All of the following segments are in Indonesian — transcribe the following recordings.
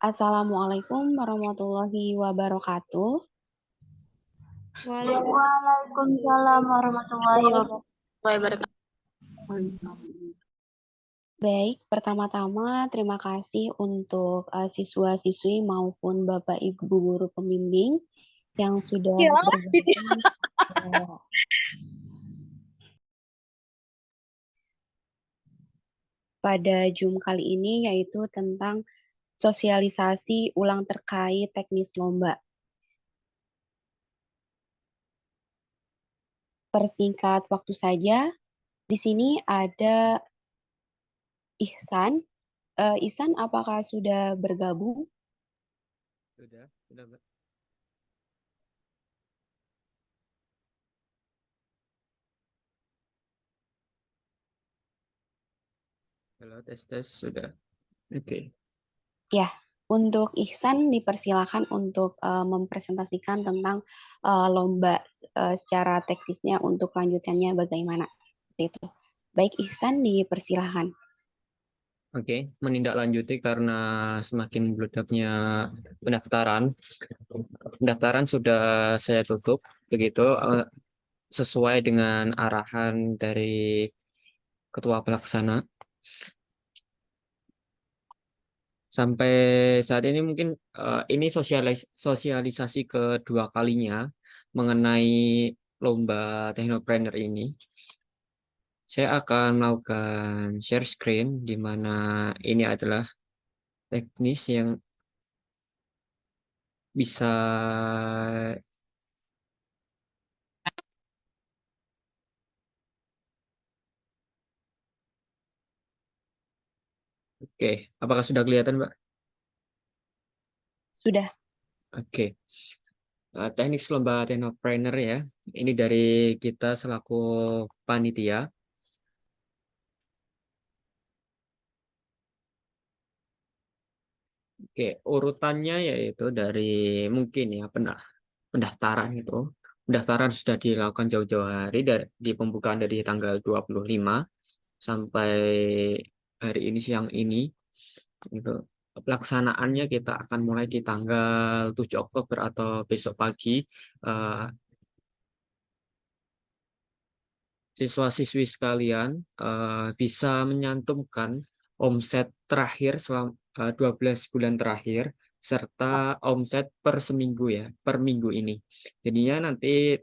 Assalamualaikum warahmatullahi wabarakatuh. Waalaikumsalam warahmatullahi wabarakatuh. Baik, pertama-tama terima kasih untuk siswa-siswi maupun Bapak Ibu guru pembimbing yang sudah bergabung pada Zoom kali ini, yaitu tentang sosialisasi ulang terkait teknis lomba. Persingkat waktu saja, di sini ada Ihsan. Ihsan, apakah sudah bergabung? Sudah, Mbak. Halo, tes sudah. Oke. Ya, untuk Ihsan dipersilakan untuk mempresentasikan tentang lomba secara teknisnya untuk lanjutannya bagaimana. Seperti itu. Baik, Ihsan dipersilakan. Oke, menindaklanjuti karena semakin beludaknya pendaftaran. Pendaftaran sudah saya tutup, begitu sesuai dengan arahan dari Ketua Pelaksana. Sampai saat ini mungkin ini sosialisasi kedua kalinya mengenai lomba Technopreneur ini. Saya akan melakukan share screen di mana ini adalah teknis yang bisa Oke, apakah sudah kelihatan, Mbak? Sudah. Oke. Teknik lomba Technopreneur ya. Ini dari kita selaku panitia. Oke, urutannya yaitu dari mungkin ya pendaftaran itu. Pendaftaran sudah dilakukan jauh-jauh hari di pembukaan dari tanggal 25 sampai hari ini siang ini. Itu pelaksanaannya kita akan mulai di tanggal 7 Oktober atau besok pagi. Eh, Siswa-siswi sekalian bisa menyantumkan omset terakhir selama 12 bulan terakhir serta omset per seminggu ya, per minggu ini. Jadinya nanti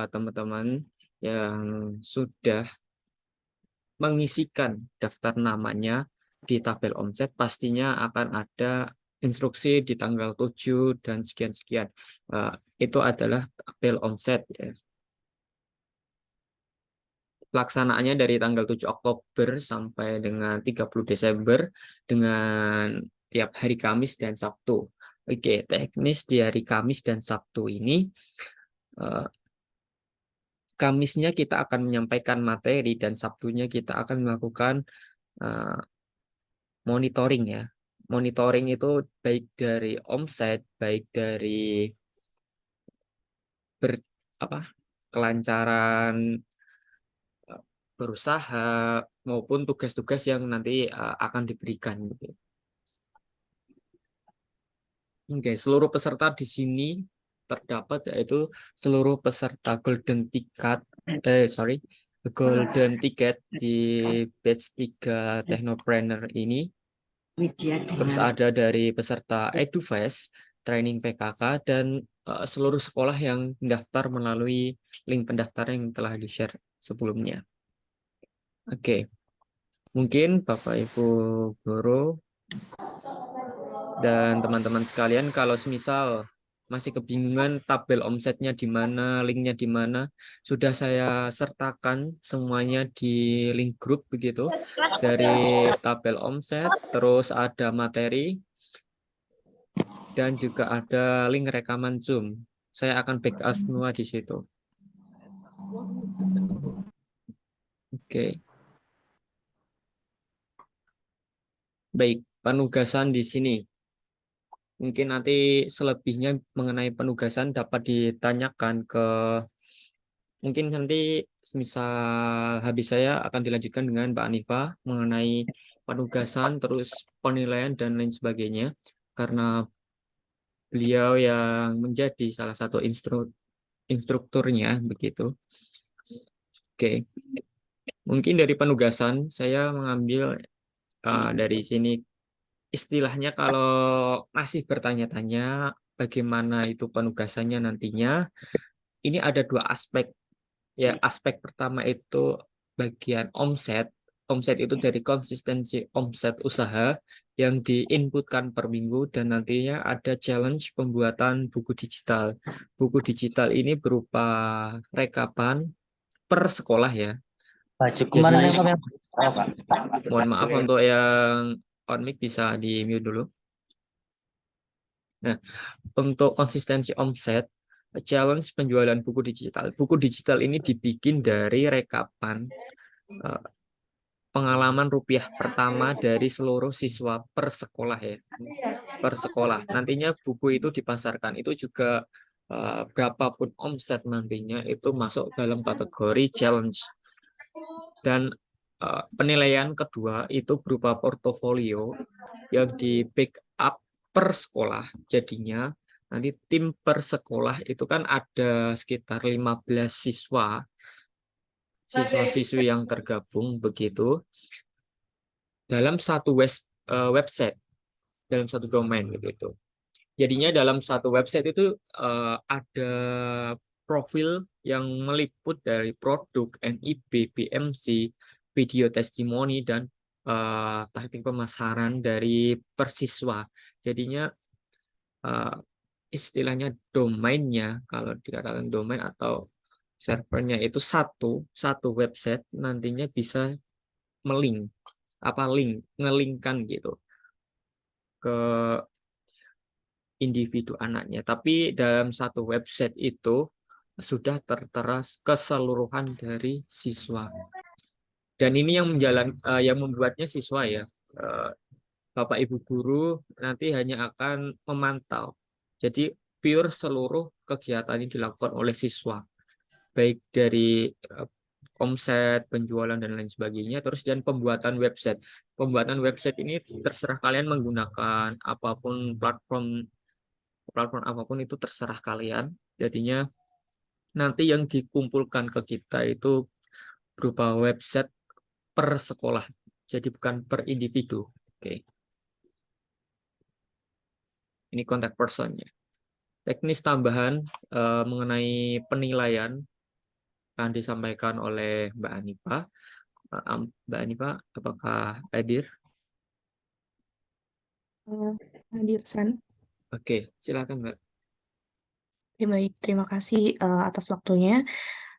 teman-teman yang sudah mengisikan daftar namanya di tabel omset pastinya akan ada instruksi di tanggal 7 dan sekian-sekian. Itu adalah tabel omset ya. Pelaksanaannya dari tanggal 7 Oktober sampai dengan 30 Desember dengan tiap hari Kamis dan Sabtu. Oke, teknis di hari Kamis dan Sabtu ini, Kamisnya kita akan menyampaikan materi dan Sabtunya kita akan melakukan monitoring ya. Monitoring itu baik dari omset, baik dari kelancaran berusaha maupun tugas-tugas yang nanti akan diberikan gitu. Oke, seluruh peserta di sini terdapat yaitu seluruh peserta golden ticket di batch 3 Technopreneur ini. Terus ada dari peserta EduFest, training PKK, dan seluruh sekolah yang mendaftar melalui link pendaftaran yang telah di-share sebelumnya. Oke, mungkin Bapak Ibu guru dan teman-teman sekalian kalau semisal masih kebingungan tabel omsetnya di mana, linknya di mana, sudah saya sertakan semuanya di link grup begitu. Dari tabel omset, terus ada materi, dan juga ada link rekaman Zoom. Saya akan backup semua di situ. Oke. Baik, penugasan di sini. Mungkin nanti selebihnya mengenai penugasan dapat ditanyakan ke mungkin nanti misal habis saya akan dilanjutkan dengan Mbak Anifa mengenai penugasan terus penilaian dan lain sebagainya. karena beliau yang menjadi salah satu instrukturnya begitu. Oke, mungkin dari penugasan saya mengambil dari sini istilahnya kalau masih bertanya-tanya bagaimana itu penugasannya nantinya, ini ada dua aspek. Ya, aspek pertama itu bagian omset. Omset itu dari konsistensi omset usaha yang diinputkan per minggu dan nantinya ada challenge pembuatan buku digital. Buku digital ini berupa rekapan per sekolah ya. Baju Jadi kemarin yang kami mohon maaf untuk yang on mic bisa di mute dulu. Nah, untuk konsistensi omset, challenge penjualan buku digital. Buku digital ini dibikin dari rekapan pengalaman rupiah pertama dari seluruh siswa per sekolah ya. Per sekolah. Nantinya buku itu dipasarkan. Itu juga berapapun omset nantinya itu masuk dalam kategori challenge. Dan penilaian kedua itu berupa portofolio yang di backup per sekolah. Jadinya nanti tim per sekolah itu kan ada sekitar 15 siswa-siswi yang tergabung begitu dalam satu website, dalam satu domain begitu. Jadinya dalam satu website itu ada profil yang meliput dari produk, NIB, BMC, video testimoni, dan taktik pemasaran dari persiswa. Jadinya istilahnya domainnya, kalau dikatakan domain atau servernya itu satu website nantinya bisa ngelingkan gitu ke individu anaknya. Tapi dalam satu website itu sudah tertera keseluruhan dari siswa. Dan ini yang membuatnya siswa ya. Bapak Ibu guru nanti hanya akan memantau. Jadi pure seluruh kegiatan ini dilakukan oleh siswa. Baik dari omset, penjualan, dan lain sebagainya. Terus dan pembuatan website. Pembuatan website ini terserah kalian menggunakan platform apapun itu terserah kalian. Jadinya nanti yang dikumpulkan ke kita itu berupa website per sekolah. Jadi bukan per individu. Oke. Ini kontak personnya. Teknis tambahan mengenai penilaian akan disampaikan oleh Mbak Anipa. Mbak Anipa, apakah hadir? Hadir, San. Oke, silakan Mbak. Oke, baik, terima kasih atas waktunya.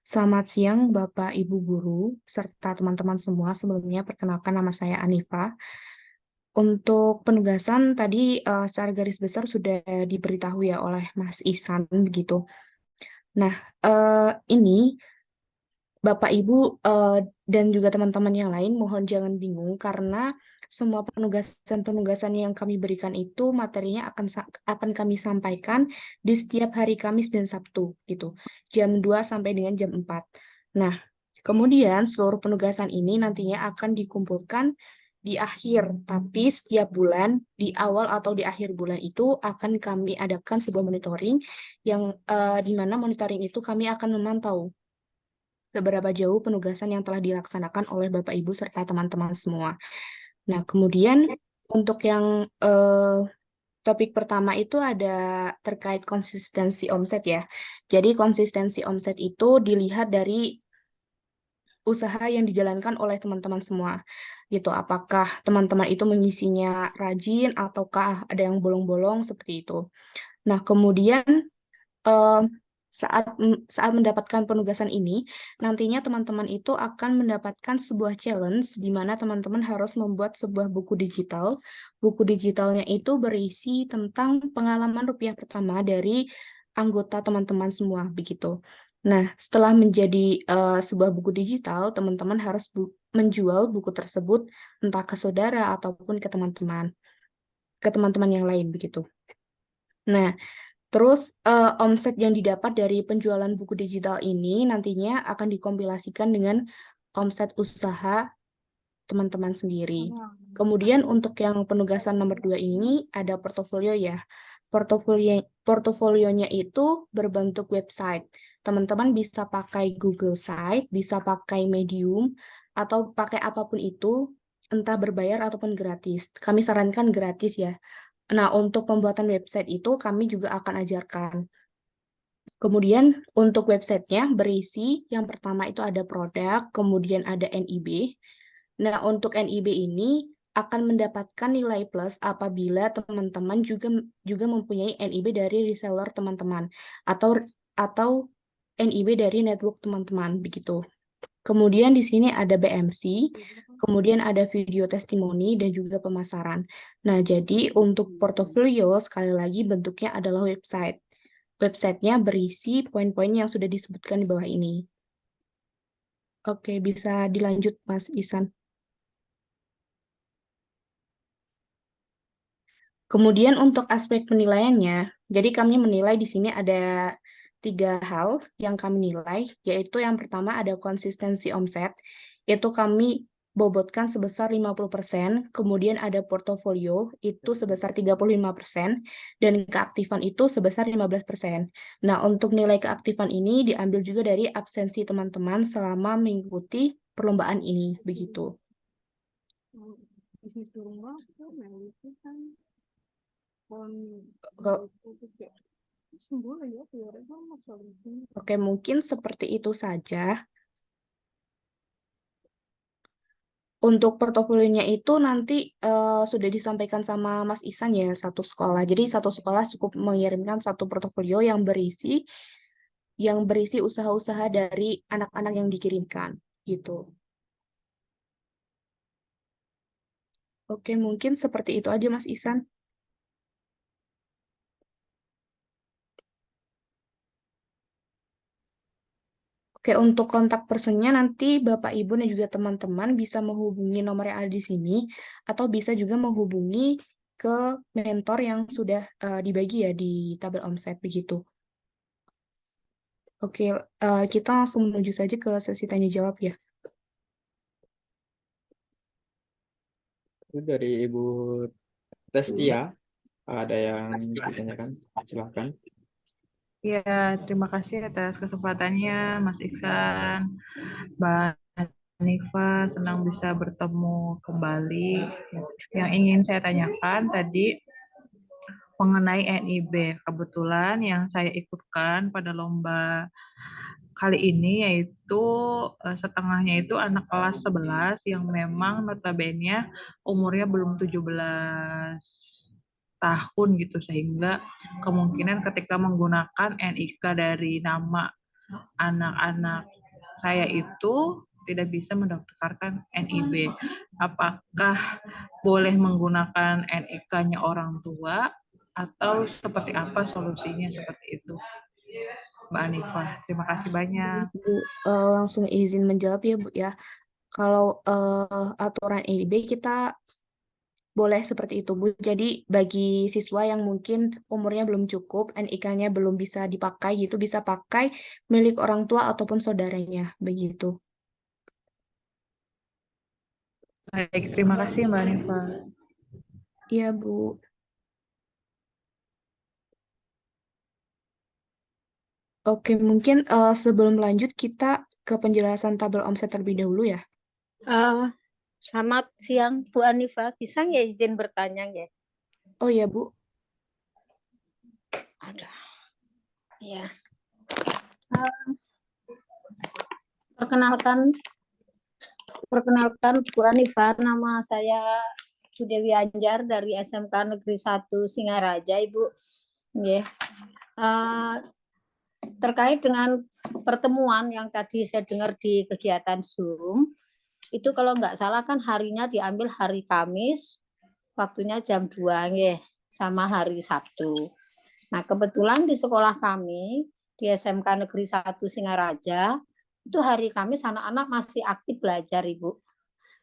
Selamat siang Bapak Ibu Guru serta teman-teman semua. Sebelumnya perkenalkan nama saya Anifa. Untuk penugasan tadi secara garis besar sudah diberitahu ya oleh Mas Ihsan begitu. Nah, ini Bapak Ibu dan juga teman-teman yang lain mohon jangan bingung karena semua penugasan-penugasan yang kami berikan itu materinya akan kami sampaikan di setiap hari Kamis dan Sabtu gitu. Jam 2 sampai dengan jam 4. Nah, kemudian seluruh penugasan ini nantinya akan dikumpulkan di akhir, tapi setiap bulan di awal atau di akhir bulan itu akan kami adakan sebuah monitoring yang di mana monitoring itu kami akan memantau seberapa jauh penugasan yang telah dilaksanakan oleh Bapak Ibu serta teman-teman semua. Nah, kemudian untuk yang topik pertama itu ada terkait konsistensi omset ya. Jadi konsistensi omset itu dilihat dari usaha yang dijalankan oleh teman-teman semua. Gitu, apakah teman-teman itu mengisinya rajin ataukah ada yang bolong-bolong seperti itu. Nah, kemudian saat mendapatkan penugasan ini, nantinya teman-teman itu akan mendapatkan sebuah challenge di mana teman-teman harus membuat sebuah buku digital. Buku digitalnya itu berisi tentang pengalaman rupiah pertama dari anggota teman-teman semua, begitu. Nah, setelah menjadi sebuah buku digital, teman-teman harus menjual buku tersebut entah ke saudara ataupun ke teman-teman yang lain, begitu. Nah, terus omset yang didapat dari penjualan buku digital ini nantinya akan dikompilasikan dengan omset usaha teman-teman sendiri. Kemudian untuk yang penugasan nomor 2 ini ada portofolio ya. Portofolionya itu berbentuk website. Teman-teman bisa pakai Google Site, bisa pakai Medium, atau pakai apapun itu, entah berbayar ataupun gratis. Kami sarankan gratis ya. Nah, untuk pembuatan website itu kami juga akan ajarkan. Kemudian untuk websitenya berisi yang pertama itu ada produk, kemudian ada NIB. Nah, untuk NIB ini akan mendapatkan nilai plus apabila teman-teman juga mempunyai NIB dari reseller teman-teman atau NIB dari network teman-teman begitu. Kemudian di sini ada BMC, kemudian ada video testimoni dan juga pemasaran. Nah, jadi untuk portofolio sekali lagi bentuknya adalah website. Websitenya berisi poin-poin yang sudah disebutkan di bawah ini. Oke, bisa dilanjut Mas Isan. Kemudian untuk aspek penilaiannya, jadi kami menilai di sini ada 3 hal yang kami nilai, yaitu yang pertama ada konsistensi omset, itu kami bobotkan sebesar 50%, kemudian ada portofolio itu sebesar 35%, dan keaktifan itu sebesar 15%. Nah, untuk nilai keaktifan ini diambil juga dari absensi teman-teman selama mengikuti perlombaan ini, begitu. Oke, mungkin seperti itu saja. Untuk portofolionya itu nanti sudah disampaikan sama Mas Isan ya, satu sekolah. Jadi satu sekolah cukup mengirimkan satu portofolio yang berisi usaha-usaha dari anak-anak yang dikirimkan, gitu. Oke, mungkin seperti itu aja Mas Isan. Oke, untuk kontak personnya nanti Bapak Ibu dan juga teman-teman bisa menghubungi nomor yang ada di sini atau bisa juga menghubungi ke mentor yang sudah dibagi ya di tabel omset begitu. Oke, kita langsung menuju saja ke sesi tanya jawab ya. Itu dari Ibu Testia, ada yang ditanyakan? Silahkan. Ya, terima kasih atas kesempatannya, Mas Iksan, Mbak Nifa, senang bisa bertemu kembali. Yang ingin saya tanyakan tadi mengenai NIB. Kebetulan yang saya ikutkan pada lomba kali ini yaitu setengahnya itu anak kelas 11 yang memang notabene umurnya belum 17 tahun gitu, sehingga kemungkinan ketika menggunakan NIK dari nama anak-anak saya itu tidak bisa mendaftarkan NIB. Apakah boleh menggunakan NIK-nya orang tua atau seperti apa solusinya seperti itu, Mbak Anifah? Terima kasih banyak. Bu, langsung izin menjawab ya Bu ya. Kalau aturan NIB kita boleh seperti itu, Bu. Jadi bagi siswa yang mungkin umurnya belum cukup, NIK-nya belum bisa dipakai gitu, bisa pakai milik orang tua ataupun saudaranya, begitu. Baik, terima kasih Mbak Anifah. Iya, Bu. Oke, mungkin sebelum lanjut kita ke penjelasan tabel omset terlebih dahulu ya. Selamat siang Bu Anifa, bisa ya izin bertanya ya? Oh ya Bu. Ada. Ya. Perkenalkan Bu Anifa, nama saya Sudewi Anjar dari SMK Negeri 1 Singaraja, Ibu. Ya. Terkait dengan pertemuan yang tadi saya dengar di kegiatan Zoom, itu kalau nggak salah kan harinya diambil hari Kamis, waktunya jam 2 ya, sama hari Sabtu. Nah, kebetulan di sekolah kami di SMK Negeri 1 Singaraja itu hari Kamis anak-anak masih aktif belajar, Ibu.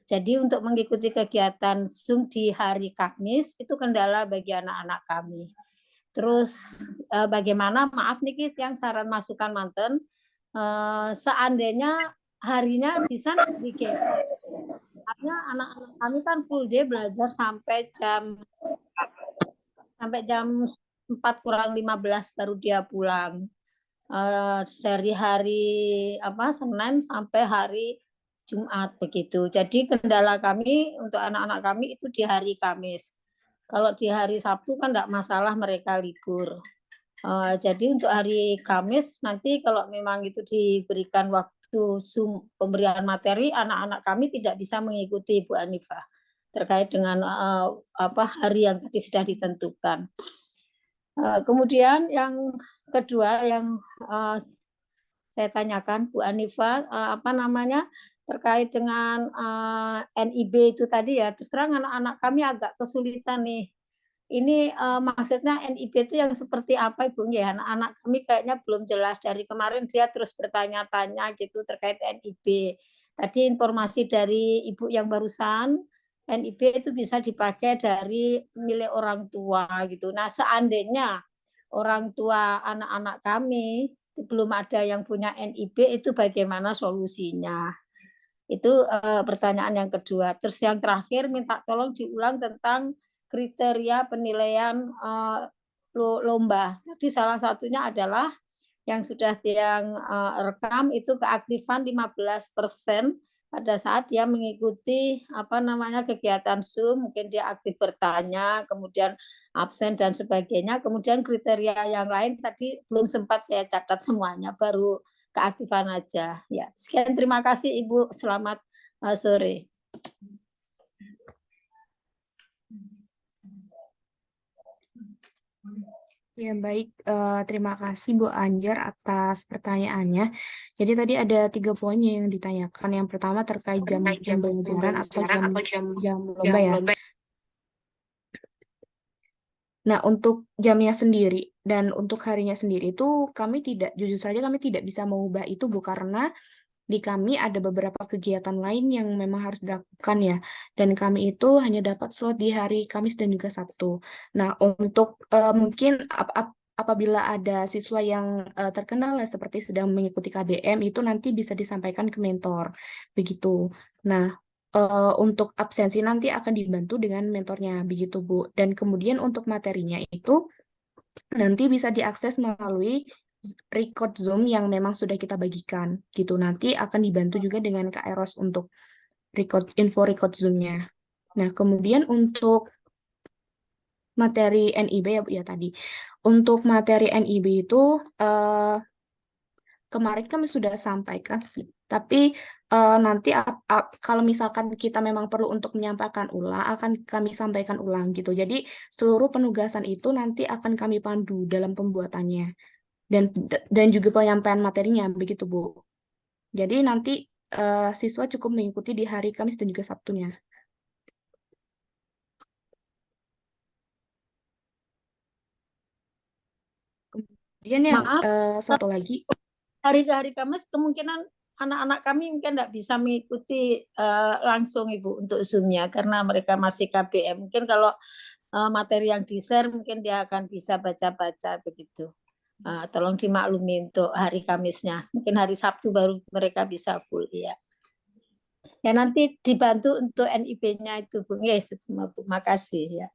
Jadi untuk mengikuti kegiatan Zoom di hari Kamis itu kendala bagi anak-anak kami. Terus bagaimana, maaf nih yang saran masukan seandainya harinya bisa digeser. Karena sebenarnya anak-anak kami kan full day belajar sampai jam 4 kurang 15 baru dia pulang. Dari hari Senin sampai hari Jumat begitu. Jadi kendala kami untuk anak-anak kami itu di hari Kamis. Kalau di hari Sabtu kan tidak masalah, mereka libur. Jadi untuk hari Kamis nanti kalau memang itu diberikan waktu Zoom pemberian materi, anak-anak kami tidak bisa mengikuti Bu Hanifah terkait dengan hari yang tadi sudah ditentukan. Kemudian yang kedua yang saya tanyakan Bu Hanifah, terkait dengan NIB itu tadi ya, terus terang anak-anak kami agak kesulitan nih. Ini maksudnya NIB itu yang seperti apa Ibu? Ya, anak-anak kami kayaknya belum jelas. Dari kemarin dia terus bertanya-tanya gitu terkait NIB. Tadi informasi dari Ibu yang barusan, NIB itu bisa dipakai dari milik orang tua gitu. Nah, seandainya orang tua anak-anak kami belum ada yang punya NIB, itu bagaimana solusinya? Itu pertanyaan yang kedua. Terus yang terakhir minta tolong diulang tentang kriteria penilaian lomba. Jadi salah satunya adalah yang sudah yang rekam itu keaktifan 15% pada saat dia mengikuti kegiatan Zoom, mungkin dia aktif bertanya, kemudian absen dan sebagainya. Kemudian kriteria yang lain tadi belum sempat saya catat semuanya, baru keaktifan aja. Ya, sekian, terima kasih Ibu. Selamat sore. Ya, baik. Terima kasih Bu Anjar atas pertanyaannya. Jadi tadi ada 3 poin yang ditanyakan. Yang pertama terkait jam pembelajaran atau jam lomba ya. Nah, untuk jamnya sendiri dan untuk harinya sendiri itu jujur saja kami tidak bisa mengubah itu Bu, karena di kami ada beberapa kegiatan lain yang memang harus dilakukan ya. Dan kami itu hanya dapat slot di hari Kamis dan juga Sabtu. Nah, untuk mungkin apabila ada siswa yang terkendala seperti sedang mengikuti KBM, itu nanti bisa disampaikan ke mentor. Begitu. Nah, untuk absensi nanti akan dibantu dengan mentornya, begitu Bu. Dan kemudian untuk materinya itu nanti bisa diakses melalui record Zoom yang memang sudah kita bagikan gitu. Nanti akan dibantu juga dengan Kak Eros untuk info record Zoom-nya. Nah, kemudian untuk materi NIB ya Bu ya tadi. Untuk materi NIB itu kemarin kami sudah sampaikan sih. Tapi nanti kalau misalkan kita memang perlu untuk menyampaikan ulang, akan kami sampaikan ulang gitu. Jadi seluruh penugasan itu nanti akan kami pandu dalam pembuatannya dan juga penyampaian materinya begitu Bu. Jadi nanti siswa cukup mengikuti di hari Kamis dan juga Sabtunya. Kemudian yang satu lagi, hari ke hari Kamis kemungkinan anak-anak kami mungkin tidak bisa mengikuti langsung Ibu untuk Zoom-nya karena mereka masih KBM. Mungkin kalau materi yang di-share mungkin dia akan bisa baca-baca begitu. Tolong dimaklumi untuk hari Kamisnya. Mungkin hari Sabtu baru mereka bisa full ya. Ya nanti dibantu untuk NIB-nya itu Bu. Yes, semua Bu. Makasih ya.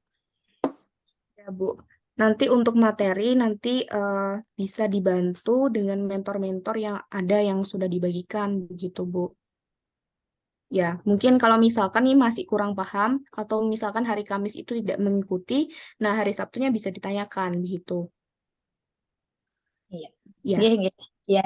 Ya Bu. Nanti untuk materi nanti bisa dibantu dengan mentor-mentor yang ada yang sudah dibagikan begitu Bu. Ya, mungkin kalau misalkan nih masih kurang paham atau misalkan hari Kamis itu tidak mengikuti, nah hari Sabtunya bisa ditanyakan begitu. Iya. Ya. Iya.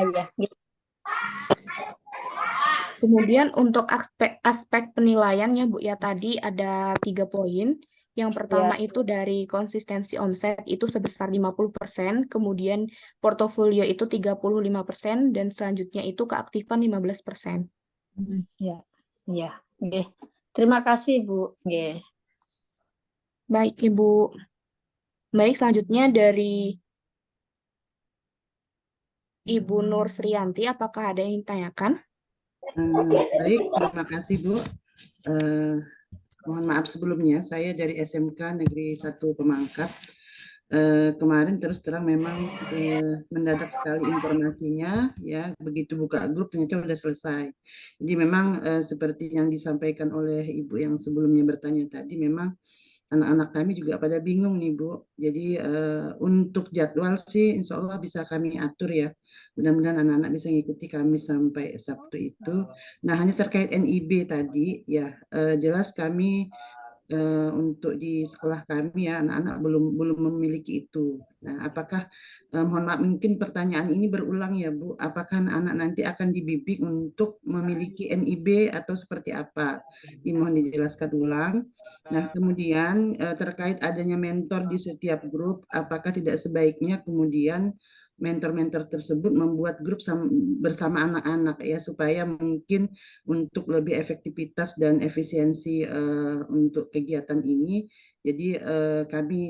Kemudian untuk aspek penilaiannya Bu ya tadi ada 3 poin. Yang pertama itu dari konsistensi omset itu sebesar 50%, kemudian portofolio itu 35%, dan selanjutnya itu keaktifan 15%. Iya. Terima kasih Bu. Baik Ibu. Baik, selanjutnya dari Ibu Nur Sriyanti, apakah ada yang ditanyakan? Baik, terima kasih Bu. Mohon maaf sebelumnya, saya dari SMK Negeri 1 Pemangkat. kemarin terus terang memang mendadak sekali informasinya, ya begitu buka grup ternyata sudah selesai. Jadi memang seperti yang disampaikan oleh Ibu yang sebelumnya bertanya tadi, memang anak-anak kami juga pada bingung nih Bu. Jadi untuk jadwal sih insya Allah bisa kami atur ya. Mudah-mudahan anak-anak bisa mengikuti Kamis sampai Sabtu itu. Nah hanya terkait NIB tadi ya jelas kami untuk di sekolah kami ya anak-anak belum memiliki itu. Nah, apakah mohon maaf mungkin pertanyaan ini berulang ya Bu, apakah anak-anak nanti akan dibimbing untuk memiliki NIB atau seperti apa? Mohon dijelaskan ulang. Nah, kemudian terkait adanya mentor di setiap grup, apakah tidak sebaiknya kemudian mentor-mentor tersebut membuat grup bersama anak-anak ya supaya mungkin untuk lebih efektivitas dan efisiensi untuk kegiatan ini. Jadi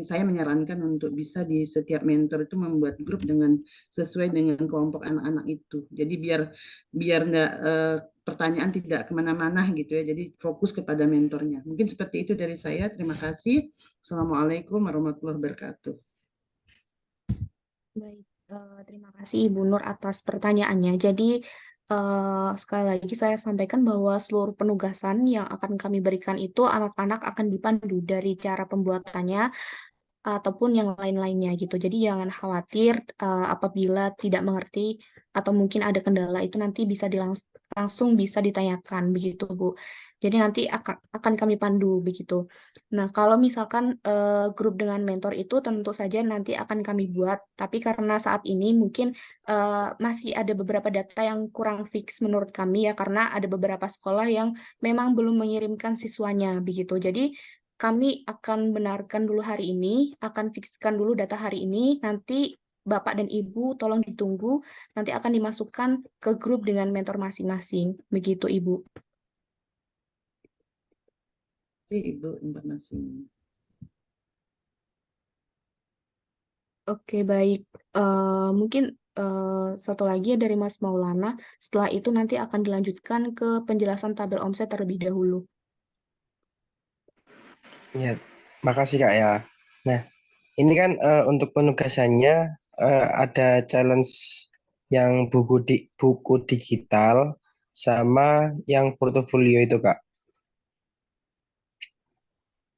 saya menyarankan untuk bisa di setiap mentor itu membuat grup dengan sesuai dengan kelompok anak-anak itu. Jadi biar nggak pertanyaan tidak kemana-mana gitu ya. Jadi fokus kepada mentornya. Mungkin seperti itu dari saya. Terima kasih. Assalamualaikum warahmatullahi wabarakatuh. Baik, terima kasih Ibu Nur atas pertanyaannya. Jadi, sekali lagi saya sampaikan bahwa seluruh penugasan yang akan kami berikan itu anak-anak akan dipandu dari cara pembuatannya ataupun yang lain-lainnya gitu. Jadi jangan khawatir apabila tidak mengerti atau mungkin ada kendala itu nanti bisa langsung bisa ditanyakan begitu Bu. Jadi nanti akan kami pandu begitu. Nah, kalau misalkan grup dengan mentor itu tentu saja nanti akan kami buat, tapi karena saat ini mungkin masih ada beberapa data yang kurang fix menurut kami ya, karena ada beberapa sekolah yang memang belum mengirimkan siswanya begitu. Jadi kami akan benarkan dulu hari ini, akan fikskan dulu data hari ini, nanti Bapak dan Ibu tolong ditunggu, nanti akan dimasukkan ke grup dengan mentor masing-masing. Begitu Ibu. Ibu informasinya. Oke, baik. Mungkin satu lagi ya dari Mas Maulana. Setelah itu nanti akan dilanjutkan ke penjelasan tabel omset terlebih dahulu. Ya, makasih Kak ya. Nah, ini kan untuk penugasannya ada challenge yang buku digital sama yang portofolio itu Kak.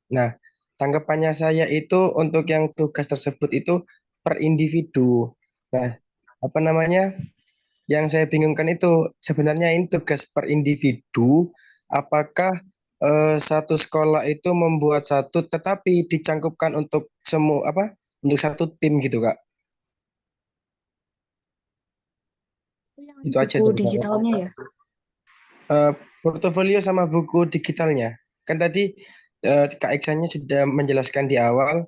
Nah, tanggapannya saya itu untuk yang tugas tersebut itu per individu. Nah, apa namanya? Yang saya bingungkan itu sebenarnya ini tugas per individu. Apakah satu sekolah itu membuat satu, tetapi dicangkupkan untuk semua apa? Untuk satu tim gitu Kak? Itu aja Buku dari saya. digitalnya ya? Portofolio sama buku digitalnya. Kan tadi Kak Iksannya sudah menjelaskan di awal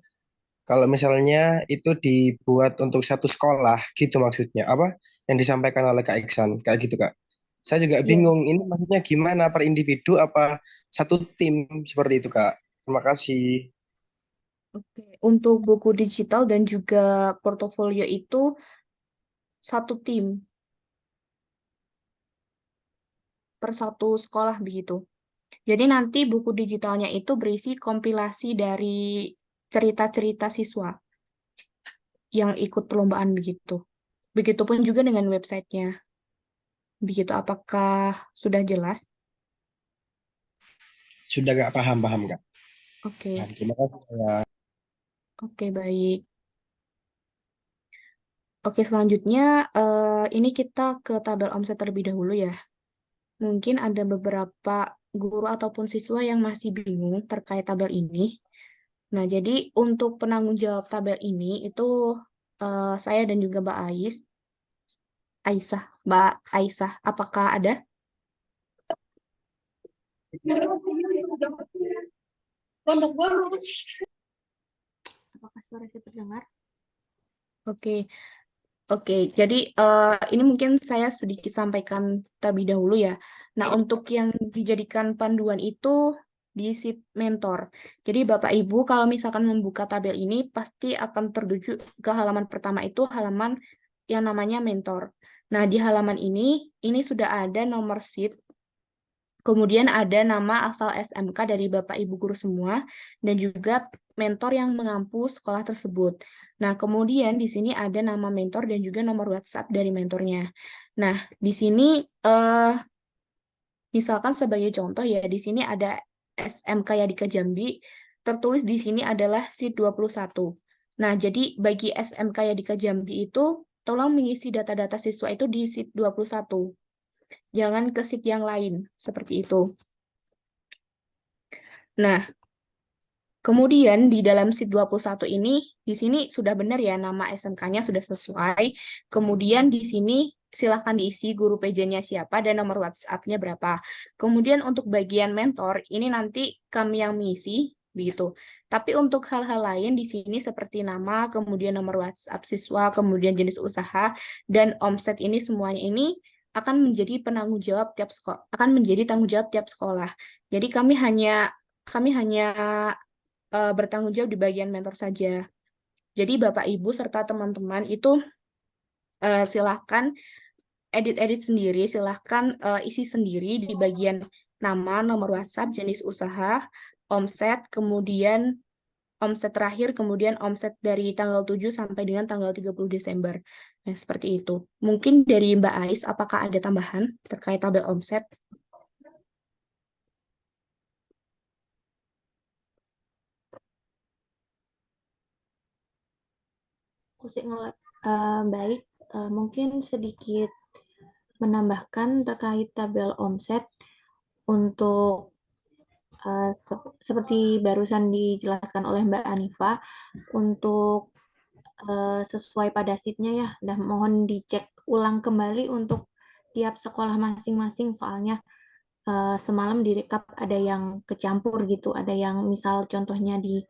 kalau misalnya itu dibuat untuk satu sekolah gitu maksudnya. Apa yang disampaikan oleh Kak Iksan kayak gitu Kak. Saya juga Iya. bingung ini maksudnya gimana per individu apa satu tim seperti itu Kak. Terima kasih. Oke. Untuk buku digital dan juga portofolio itu satu tim per satu sekolah begitu. Jadi nanti buku digitalnya itu berisi kompilasi dari cerita-cerita siswa yang ikut perlombaan begitu. Begitupun juga dengan websitenya. Begitu, apakah sudah jelas? Sudah Kak paham Kak. Oke, Nah, terima kasih ya. oke baik. Oke, selanjutnya ini kita ke tabel omset terlebih dahulu ya. Mungkin ada beberapa guru ataupun siswa yang masih bingung terkait tabel ini. Nah, jadi untuk penanggung jawab tabel ini itu saya dan juga Mbak Mbak Aisyah, apakah ada? Apakah suara saya terdengar? Oke, oke. Jadi ini mungkin saya sedikit sampaikan terlebih dahulu ya. Nah, untuk yang dijadikan panduan itu di sheet mentor. Jadi Bapak Ibu kalau misalkan membuka tabel ini pasti akan tertuju ke halaman pertama itu halaman yang namanya mentor. Nah, di halaman ini sudah ada nomor sheet Kemudian ada nama asal SMK dari Bapak Ibu guru semua dan juga mentor yang mengampu sekolah tersebut. Nah, kemudian di sini ada nama mentor dan juga nomor WhatsApp dari mentornya. Nah, di sini misalkan sebagai contoh ya, di sini ada SMK Yadika Jambi, tertulis di sini adalah SID 21. Nah, jadi bagi SMK Yadika Jambi itu, tolong mengisi data-data siswa itu di SID 21. Jangan ke SID yang lain, seperti itu. Nah, kemudian di dalam SID 21 ini, di sini sudah benar ya nama SMK-nya sudah sesuai. Kemudian di sini silahkan diisi guru PJ-nya siapa dan nomor WhatsApp-nya berapa. Kemudian untuk bagian mentor, ini nanti kami yang mengisi, begitu. Tapi untuk hal-hal lain di sini seperti nama, kemudian nomor WhatsApp siswa, kemudian jenis usaha, dan omset ini semuanya ini akan menjadi penanggung jawab tiap sekolah, akan menjadi tanggung jawab tiap sekolah. Jadi kami hanya bertanggung jawab di bagian mentor saja. Jadi Bapak Ibu serta teman-teman itu silahkan edit-edit sendiri, silahkan isi sendiri di bagian nama, nomor WhatsApp, jenis usaha, omset, kemudian omset terakhir, kemudian omset dari tanggal 7 sampai dengan tanggal 30 Desember. Nah, seperti itu. Mungkin dari Mbak Ais, apakah ada tambahan terkait tabel omset? Baik, mungkin sedikit menambahkan terkait tabel omset untuk seperti barusan dijelaskan oleh Mbak Anifa, untuk sesuai pada sheet-nya ya, dan mohon dicek ulang kembali untuk tiap sekolah masing-masing, soalnya semalam direkap ada yang kecampur gitu, ada yang misal contohnya di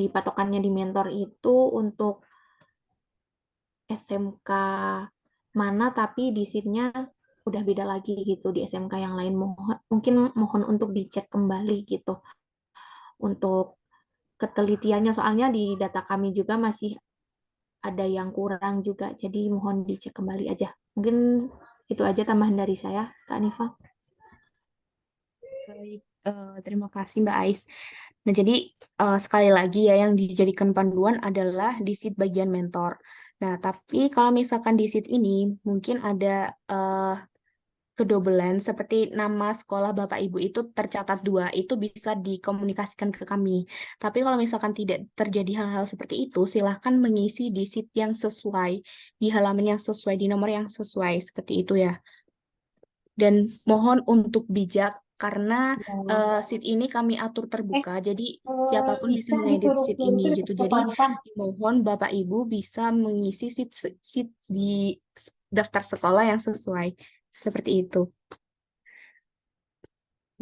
patokannya di mentor itu untuk SMK mana, tapi di sheet-nya udah beda lagi gitu di SMK yang lain. Mungkin mohon untuk dicek kembali gitu untuk ketelitiannya, soalnya di data kami juga masih ada yang kurang juga, jadi mohon dicek kembali aja. Mungkin itu aja tambahan dari saya, Kak Nifa. Baik, terima kasih Mbak Ais. Nah, jadi sekali lagi ya yang dijadikan panduan adalah di sheet bagian mentor. Nah, tapi kalau misalkan di sheet ini mungkin ada kedobelan seperti nama sekolah Bapak Ibu itu tercatat 2, itu bisa dikomunikasikan ke kami. Tapi kalau misalkan tidak terjadi hal-hal seperti itu, silahkan mengisi di sheet yang sesuai, di halaman yang sesuai, di nomor yang sesuai, seperti itu ya. Dan mohon untuk bijak karena sheet ini kami atur terbuka, jadi siapapun bisa mengedit sheet ini gitu. Jadi mohon Bapak Ibu bisa mengisi sheet di daftar sekolah yang sesuai seperti itu.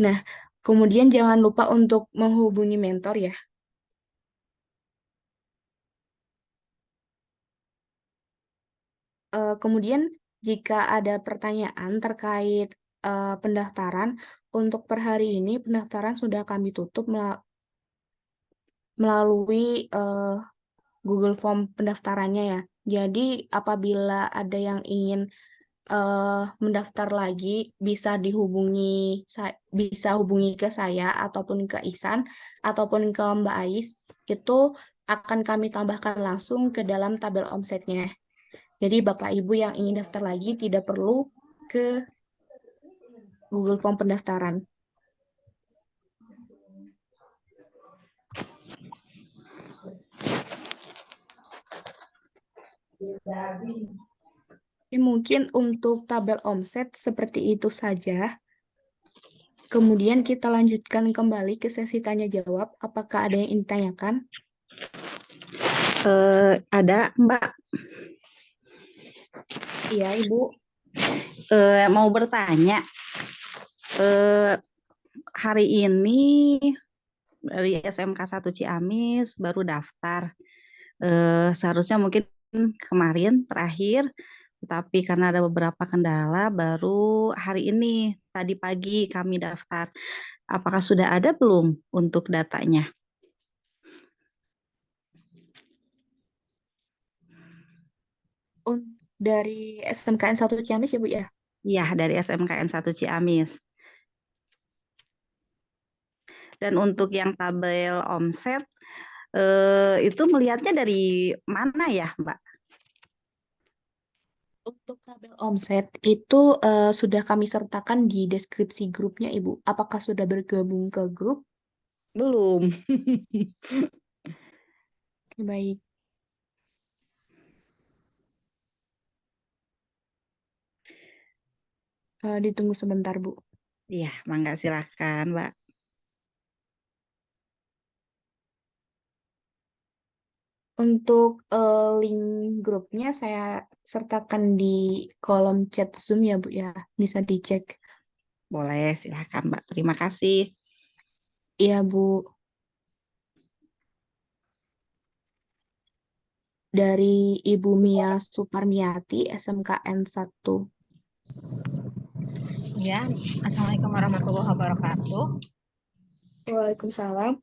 Nah, kemudian jangan lupa untuk menghubungi mentor ya. Kemudian jika ada pertanyaan terkait pendaftaran, untuk per hari ini pendaftaran sudah kami tutup melalui Google Form pendaftarannya ya. Jadi apabila ada yang ingin mendaftar lagi, bisa hubungi ke saya ataupun ke Ihsan ataupun ke Mbak Ais, itu akan kami tambahkan langsung ke dalam tabel omsetnya. Jadi Bapak Ibu yang ingin daftar lagi tidak perlu ke Google Form pendaftaran. Mungkin untuk tabel omset seperti itu saja. Kemudian kita lanjutkan kembali ke sesi tanya jawab. Apakah ada yang ingin ditanyakan? Ada, Mbak. Iya, Ibu. Mau bertanya. Hari ini dari SMK 1 Ciamis baru daftar. Seharusnya mungkin kemarin terakhir, tapi karena ada beberapa kendala, baru hari ini, tadi pagi kami daftar. Apakah sudah ada belum untuk datanya? Dari SMKN 1 Ciamis ya, Bu ya? Iya, dari SMKN 1 Ciamis. Dan untuk yang tabel omset, itu melihatnya dari mana ya, Mbak? Untuk tabel omset itu sudah kami sertakan di deskripsi grupnya, Ibu. Apakah sudah bergabung ke grup? Belum. Oke, baik. Ditunggu sebentar, Bu. Iya, mangga silakan, Mbak. Untuk link grupnya saya sertakan di kolom chat Zoom ya, Bu ya. Bisa dicek. Boleh, silakan, Mbak. Terima kasih. Iya, Bu. Dari Ibu Mia Suparmiati, SMKN 1. Ya, Assalamualaikum warahmatullahi wabarakatuh. Waalaikumsalam.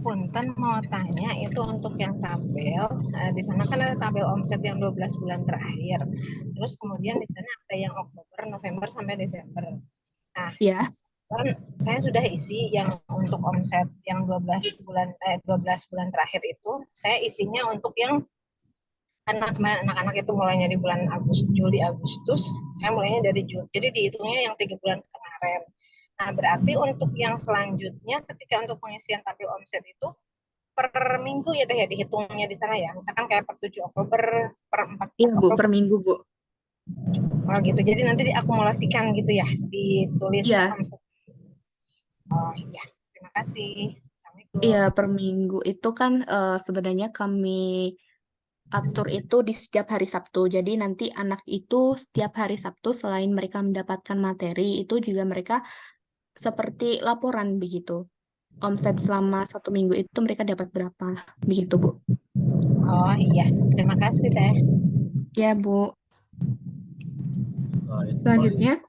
Punten mau tanya itu untuk yang tabel, di sana kan ada tabel omset yang 12 bulan terakhir. Terus kemudian di sana ada yang Oktober, November sampai Desember. Nah, Ya. kan saya sudah isi yang untuk omset yang 12 bulan terakhir itu, saya isinya untuk yang anak-anak itu mulainya di bulan Juli Agustus, saya mulainya dari Juli. Jadi dihitungnya yang 3 bulan kemarin. Nah, berarti untuk yang selanjutnya ketika untuk pengisian tabel omset itu per minggu ya Teh ya dihitungnya di sana ya. Misalkan kayak per 7 Oktober, per 14 Iya, Bu, Oktober. per minggu, Bu. Oh gitu. Jadi nanti diakumulasikan gitu ya, ditulis Iya. omset. Oh iya, terima kasih. Assalamualaikum. Iya, per minggu itu kan sebenarnya kami atur itu di setiap hari Sabtu. Jadi nanti anak itu setiap hari Sabtu selain mereka mendapatkan materi, itu juga mereka seperti laporan begitu. Omset selama 1 minggu itu mereka dapat berapa, begitu, Bu. Oh iya, terima kasih Teh. Ya, Bu. Selanjutnya,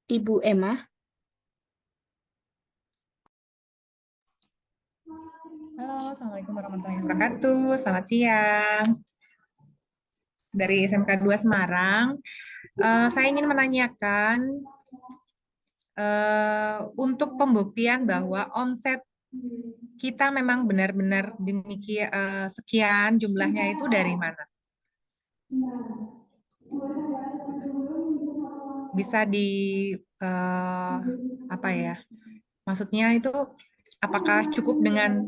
Ibu Emma. Halo, Assalamualaikum warahmatullahi wabarakatuh. Selamat siang. Dari SMK 2 Semarang, saya ingin menanyakan untuk pembuktian bahwa omset kita memang benar-benar demikian sekian jumlahnya itu dari mana? Bisa di apa ya? Maksudnya itu apakah cukup dengan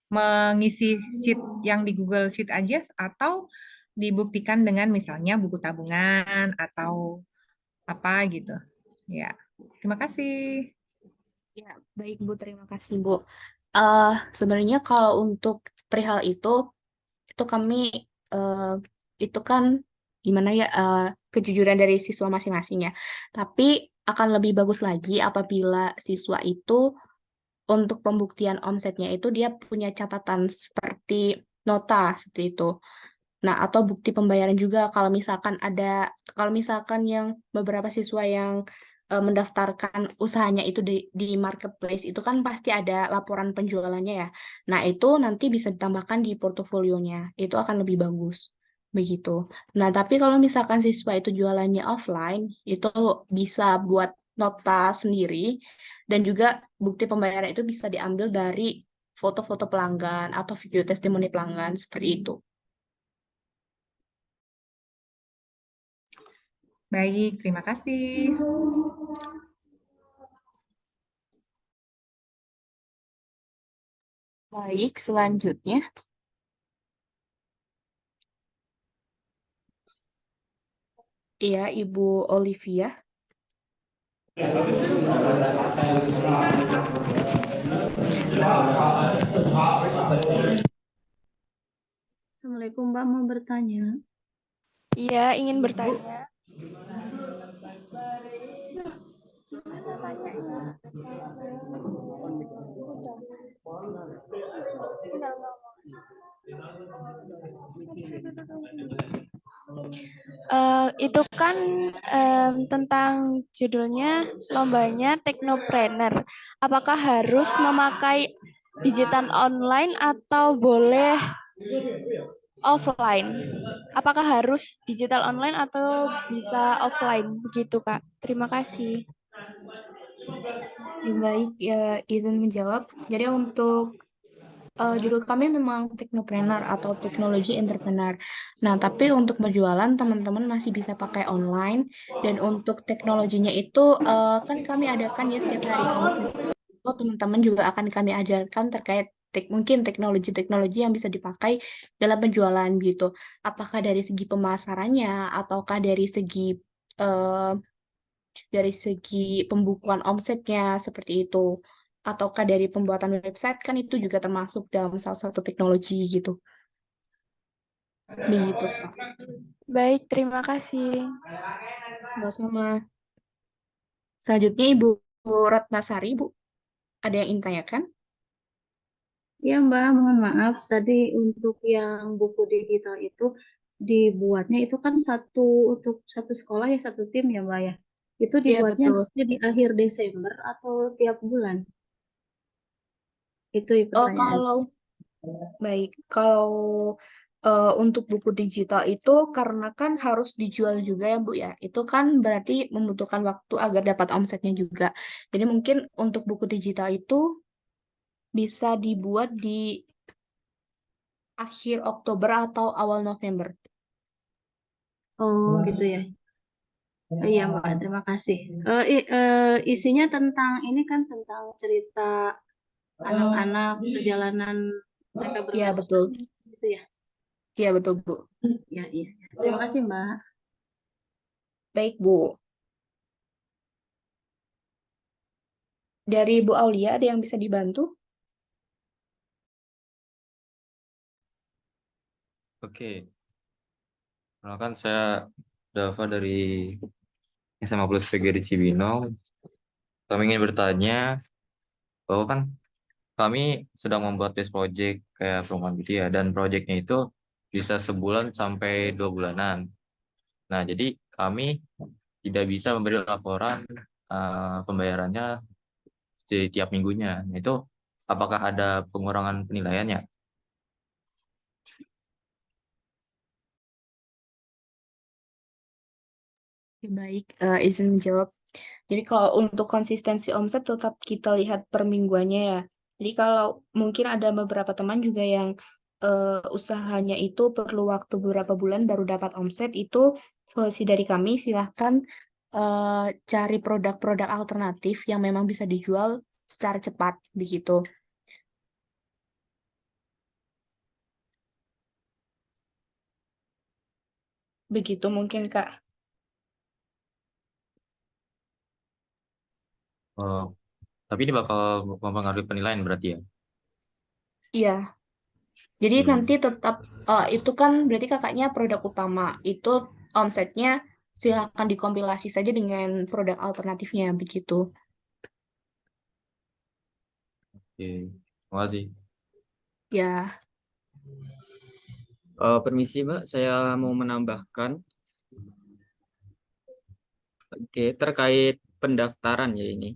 mengisi sheet yang di Google Sheet aja atau dibuktikan dengan misalnya buku tabungan atau apa gitu. Ya, terima kasih. Ya, baik Bu, terima kasih Bu. Sebenarnya kalau untuk perihal itu kami itu kan gimana ya kejujuran dari siswa masing-masing ya. Tapi akan lebih bagus lagi apabila siswa itu untuk pembuktian omsetnya itu dia punya catatan seperti nota seperti itu. Nah, atau bukti pembayaran juga kalau misalkan yang beberapa siswa yang mendaftarkan usahanya itu di marketplace itu kan pasti ada laporan penjualannya ya. Nah, itu nanti bisa ditambahkan di portofolionya. Itu akan lebih bagus. Begitu. Nah, tapi kalau misalkan siswa itu jualannya offline, itu bisa buat nota sendiri dan juga bukti pembayaran itu bisa diambil dari foto-foto pelanggan atau video testimoni pelanggan seperti itu. Baik, terima kasih. Baik, selanjutnya. Iya, Ibu Olivia. Assalamualaikum Mbak, mau bertanya. Iya, ingin bertanya. Itu kan tentang judulnya lombanya Teknopreneur. Apakah harus memakai digital online atau boleh offline. Apakah harus digital online atau bisa offline? Begitu, Kak. Terima kasih. Ya, baik, ya izin menjawab. Jadi untuk judul kami memang Technopreneur atau Technology Entrepreneur. Nah, tapi untuk penjualan teman-teman masih bisa pakai online. Dan untuk teknologinya itu kan kami adakan ya setiap hari Kamis dan Sabtu, teman-teman juga akan kami ajarkan terkait mungkin teknologi-teknologi yang bisa dipakai dalam penjualan gitu. Apakah dari segi pemasarannya ataukah eh, dari segi pembukuan omsetnya seperti itu, ataukah dari pembuatan website kan itu juga termasuk dalam salah satu teknologi gitu. Begitu, Kak. Baik, terima kasih. Sama-sama. Selanjutnya Ibu Ratnasari, Bu, ada yang ingin tanyakan? Ya Mbak, mohon maaf tadi untuk yang buku digital itu dibuatnya itu kan untuk satu sekolah ya satu tim ya Mbak ya. Itu Iya, dibuatnya betul. nanti di akhir Desember atau tiap bulan? Itu Oh, pertanyaan. kalau untuk buku digital itu karena kan harus dijual juga ya Bu ya. Itu kan berarti membutuhkan waktu agar dapat omsetnya juga. Jadi mungkin untuk buku digital itu bisa dibuat di akhir Oktober atau awal November. Oh gitu ya. Iya Mbak, terima kasih. Isinya tentang ini kan tentang cerita anak-anak perjalanan mereka Iya, betul. berprestasi gitu ya. Iya, betul, Bu. Ya, iya. Terima kasih Mbak. Baik, Bu. Dari Bu Aulia, ada yang bisa dibantu? Oke, kenalkan saya Dava dari SMA Plus PGRI Cibinong. Kami ingin bertanya bahwa kan kami sedang membuat base project kayak perumahan gitu ya, dan projectnya itu bisa sebulan sampai 2 bulanan. Nah, jadi kami tidak bisa memberi laporan pembayarannya di tiap minggunya. Nah, itu apakah ada pengurangan penilaiannya? Oke, baik, izin menjawab. Jadi kalau untuk konsistensi omset tetap kita lihat per mingguannya ya. Jadi kalau mungkin ada beberapa teman juga yang usahanya itu perlu waktu beberapa bulan baru dapat omset, itu solusi dari kami silahkan cari produk-produk alternatif yang memang bisa dijual secara cepat begitu. Begitu mungkin Kak. Oh, tapi ini bakal mempengaruhi penilaian berarti ya? Iya. Jadi nanti Hmm. tetap itu kan berarti kakaknya produk utama. Itu omsetnya silahkan dikompilasi saja dengan produk alternatifnya begitu. Oke, terima kasih. Ya, Permisi Mbak, saya mau menambahkan. Oke, terkait pendaftaran ya ini.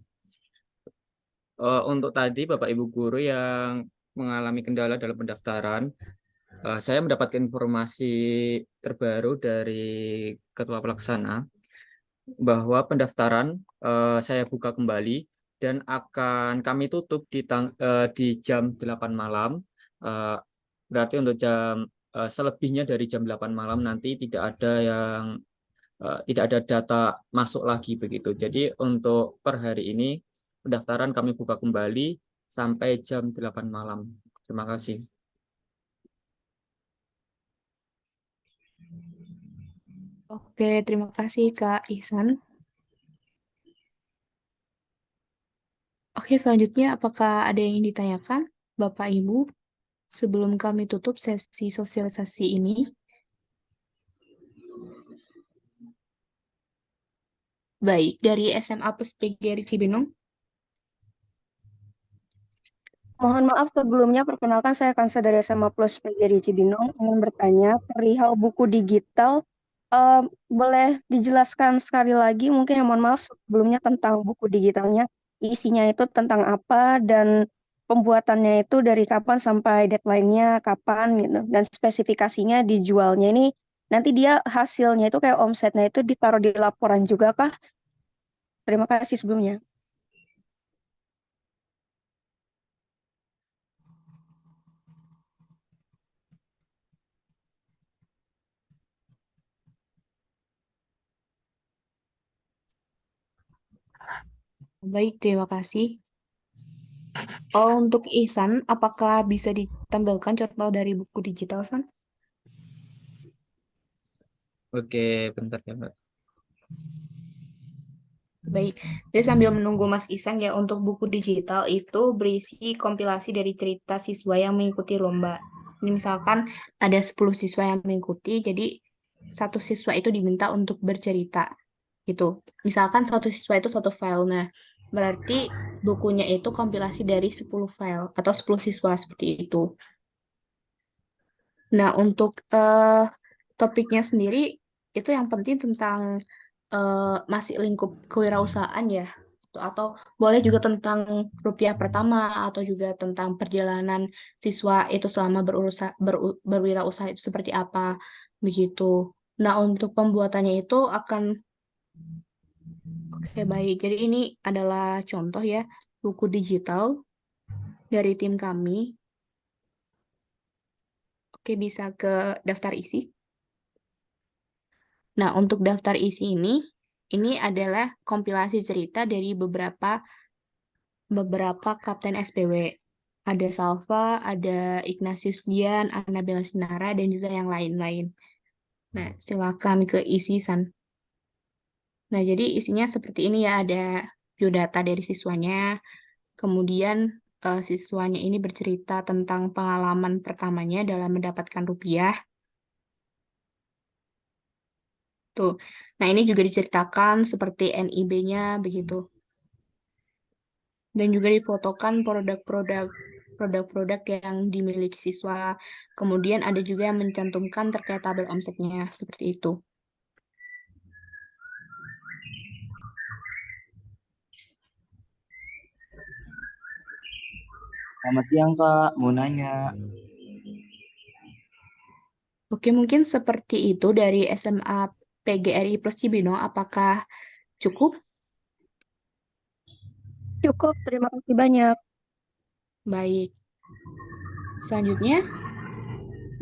Untuk tadi Bapak Ibu guru yang mengalami kendala dalam pendaftaran, saya mendapatkan informasi terbaru dari Ketua Pelaksana bahwa pendaftaran saya buka kembali dan akan kami tutup di jam 8 malam. Eh, Berarti untuk selebihnya dari jam 8 malam nanti tidak ada data masuk lagi begitu. Jadi untuk per hari ini pendaftaran kami buka kembali sampai jam 8 malam. Terima kasih. oke, terima kasih Kak Ihsan. Oke, selanjutnya apakah ada yang ingin ditanyakan Bapak Ibu sebelum kami tutup sesi sosialisasi ini? Baik, dari SMA Plus PGRI Cibinong. Mohon maaf sebelumnya, perkenalkan saya Kansa dari SMA Plus PGRI Cibinong. Ingin bertanya perihal buku digital. Boleh dijelaskan sekali lagi, mungkin ya mohon maaf sebelumnya tentang buku digitalnya. Isinya itu tentang apa dan pembuatannya itu dari kapan sampai deadline-nya kapan gitu. Dan spesifikasinya dijualnya ini nanti dia hasilnya itu kayak omsetnya itu ditaruh di laporan juga kah? Terima kasih sebelumnya. Baik, terima kasih. Untuk Ihsan, apakah bisa ditampilkan contoh dari buku digital, San? Oke, bentar ya, Mbak. Baik, jadi sambil menunggu Mas Ihsan ya, untuk buku digital itu berisi kompilasi dari cerita siswa yang mengikuti lomba. Ini misalkan ada 10 siswa yang mengikuti, jadi satu siswa itu diminta untuk bercerita gitu. Misalkan satu siswa itu satu file. Nah, berarti bukunya itu kompilasi dari 10 file atau 10 siswa seperti itu. Nah, untuk topiknya sendiri itu yang penting tentang masih lingkup kewirausahaan ya. Atau boleh juga tentang rupiah pertama atau juga tentang perjalanan siswa itu selama berwirausaha itu seperti apa begitu. Nah, untuk pembuatannya itu akan oke baik. Jadi ini adalah contoh ya buku digital dari tim kami. Oke, bisa ke daftar isi. Nah, untuk daftar isi ini adalah kompilasi cerita dari beberapa kapten SPW. Ada Salva, ada Ignatius Dian, Annabella Sinara, dan juga yang lain-lain. Nah, silakan ke isi, San. Nah, jadi isinya seperti ini ya, ada biodata dari siswanya, kemudian siswanya ini bercerita tentang pengalaman pertamanya dalam mendapatkan rupiah. Tuh. Nah, ini juga diceritakan seperti NIB-nya begitu. Dan juga difotokan produk-produk yang dimiliki siswa. Kemudian ada juga yang mencantumkan terkait tabel omsetnya seperti itu. Selamat siang, Kak. Mau nanya. Oke, mungkin seperti itu dari SMA PGRI Plus Cibinong. Apakah cukup? Cukup, terima kasih banyak. Baik. Selanjutnya,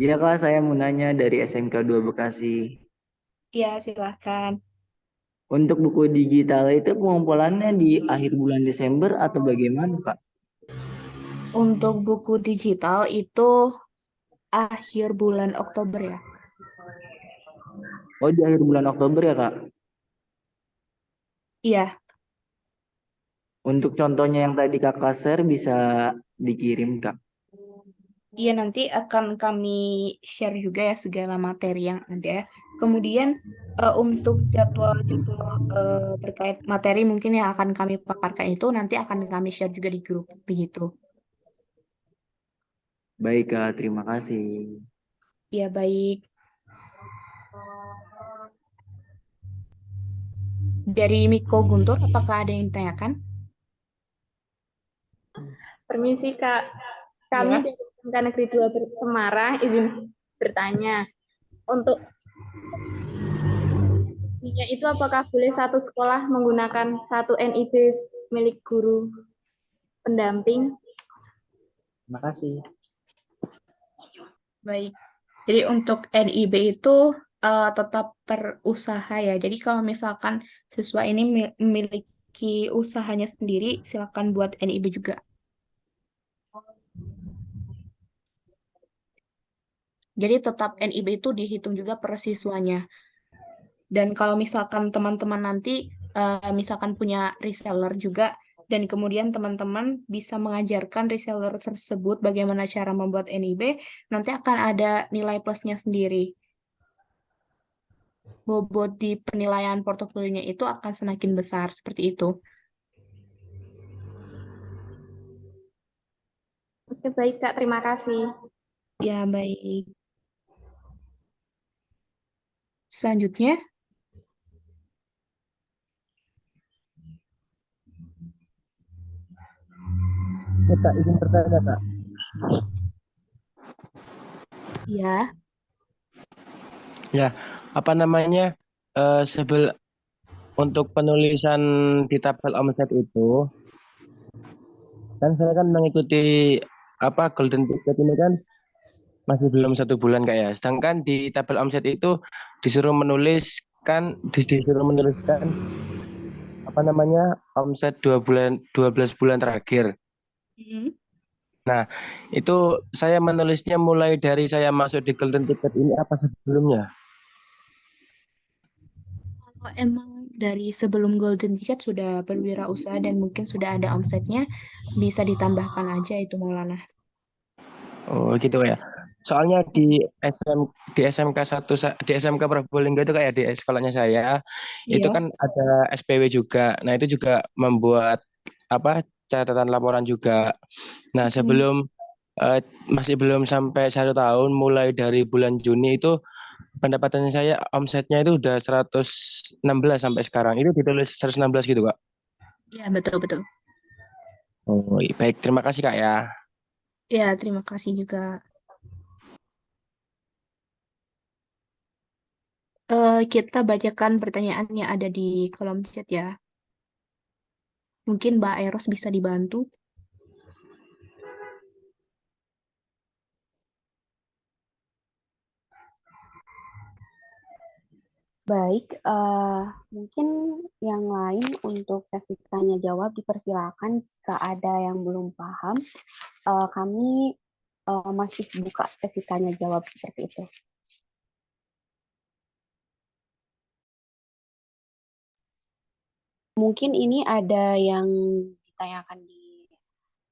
Iya, Kak, saya mau nanya dari SMK 2 Bekasi. ya silahkan. Untuk buku digital itu pengumpulannya di akhir bulan Desember atau bagaimana, Kak? Untuk buku digital itu akhir bulan Oktober ya. Oh, di akhir bulan Oktober ya, Kak? Iya, Untuk contohnya yang tadi Kakak share bisa dikirim, Kak. iya nanti akan kami share juga ya segala materi yang ada. Kemudian untuk jadwal-jadwal terkait materi mungkin yang akan kami paparkan itu nanti akan kami share juga di grup begitu. Baik, Kak. Terima kasih. Ya baik. Dari Miko Guntur, apakah ada yang ditanyakan? Permisi Kak, kami Ya. dari SMK Negeri 2 Semarang izin bertanya. Untuk itu apakah boleh satu sekolah menggunakan satu NIB milik guru pendamping? Terima kasih. Baik. Jadi untuk NIB itu tetap per usaha ya. Jadi kalau misalkan siswa ini memiliki usahanya sendiri, silakan buat NIB juga. Jadi tetap NIB itu dihitung juga per siswanya. Dan kalau misalkan teman-teman nanti misalkan punya reseller juga, dan kemudian teman-teman bisa mengajarkan reseller tersebut bagaimana cara membuat NIB, nanti akan ada nilai plusnya sendiri. Bobot di penilaian portofolionya itu akan semakin besar seperti itu. Oke, baik Kak, terima kasih. Ya, baik. Selanjutnya, Kak, izin bertanya, Kak. Ya, Ya, apa namanya? Untuk penulisan di tabel omset itu, kan saya kan mengikuti apa golden ticket ini kan masih belum 1 bulan Kak ya. Sedangkan di tabel omset itu disuruh menuliskan apa namanya omset 12 bulan terakhir. Mm. Nah, itu saya menulisnya mulai dari saya masuk di golden ticket ini apa sebelumnya? Kalau emang dari sebelum Golden Ticket sudah berwirausaha dan mungkin sudah ada omsetnya, bisa ditambahkan aja itu Maulana. Oh gitu ya. Soalnya di SMK di SMK Probolinggo itu kayak di sekolahnya saya itu Iya. kan ada SPW juga. Nah itu juga membuat apa catatan laporan juga. Nah sebelum masih belum sampai 1 tahun, mulai dari bulan Juni itu pendapatannya saya omsetnya itu udah 116 sampai sekarang. Itu ditulis 116 gitu Kak. Iya, betul-betul. Oh baik, terima kasih Kak ya. Ya, terima kasih juga. Kita bacakan pertanyaannya ada di kolom chat ya. Mungkin Mbak Eros bisa dibantu. Baik, mungkin yang lain untuk sesi tanya jawab dipersilakan jika ada yang belum paham. Kami masih buka sesi tanya jawab seperti itu. Mungkin ini ada yang ditanyakan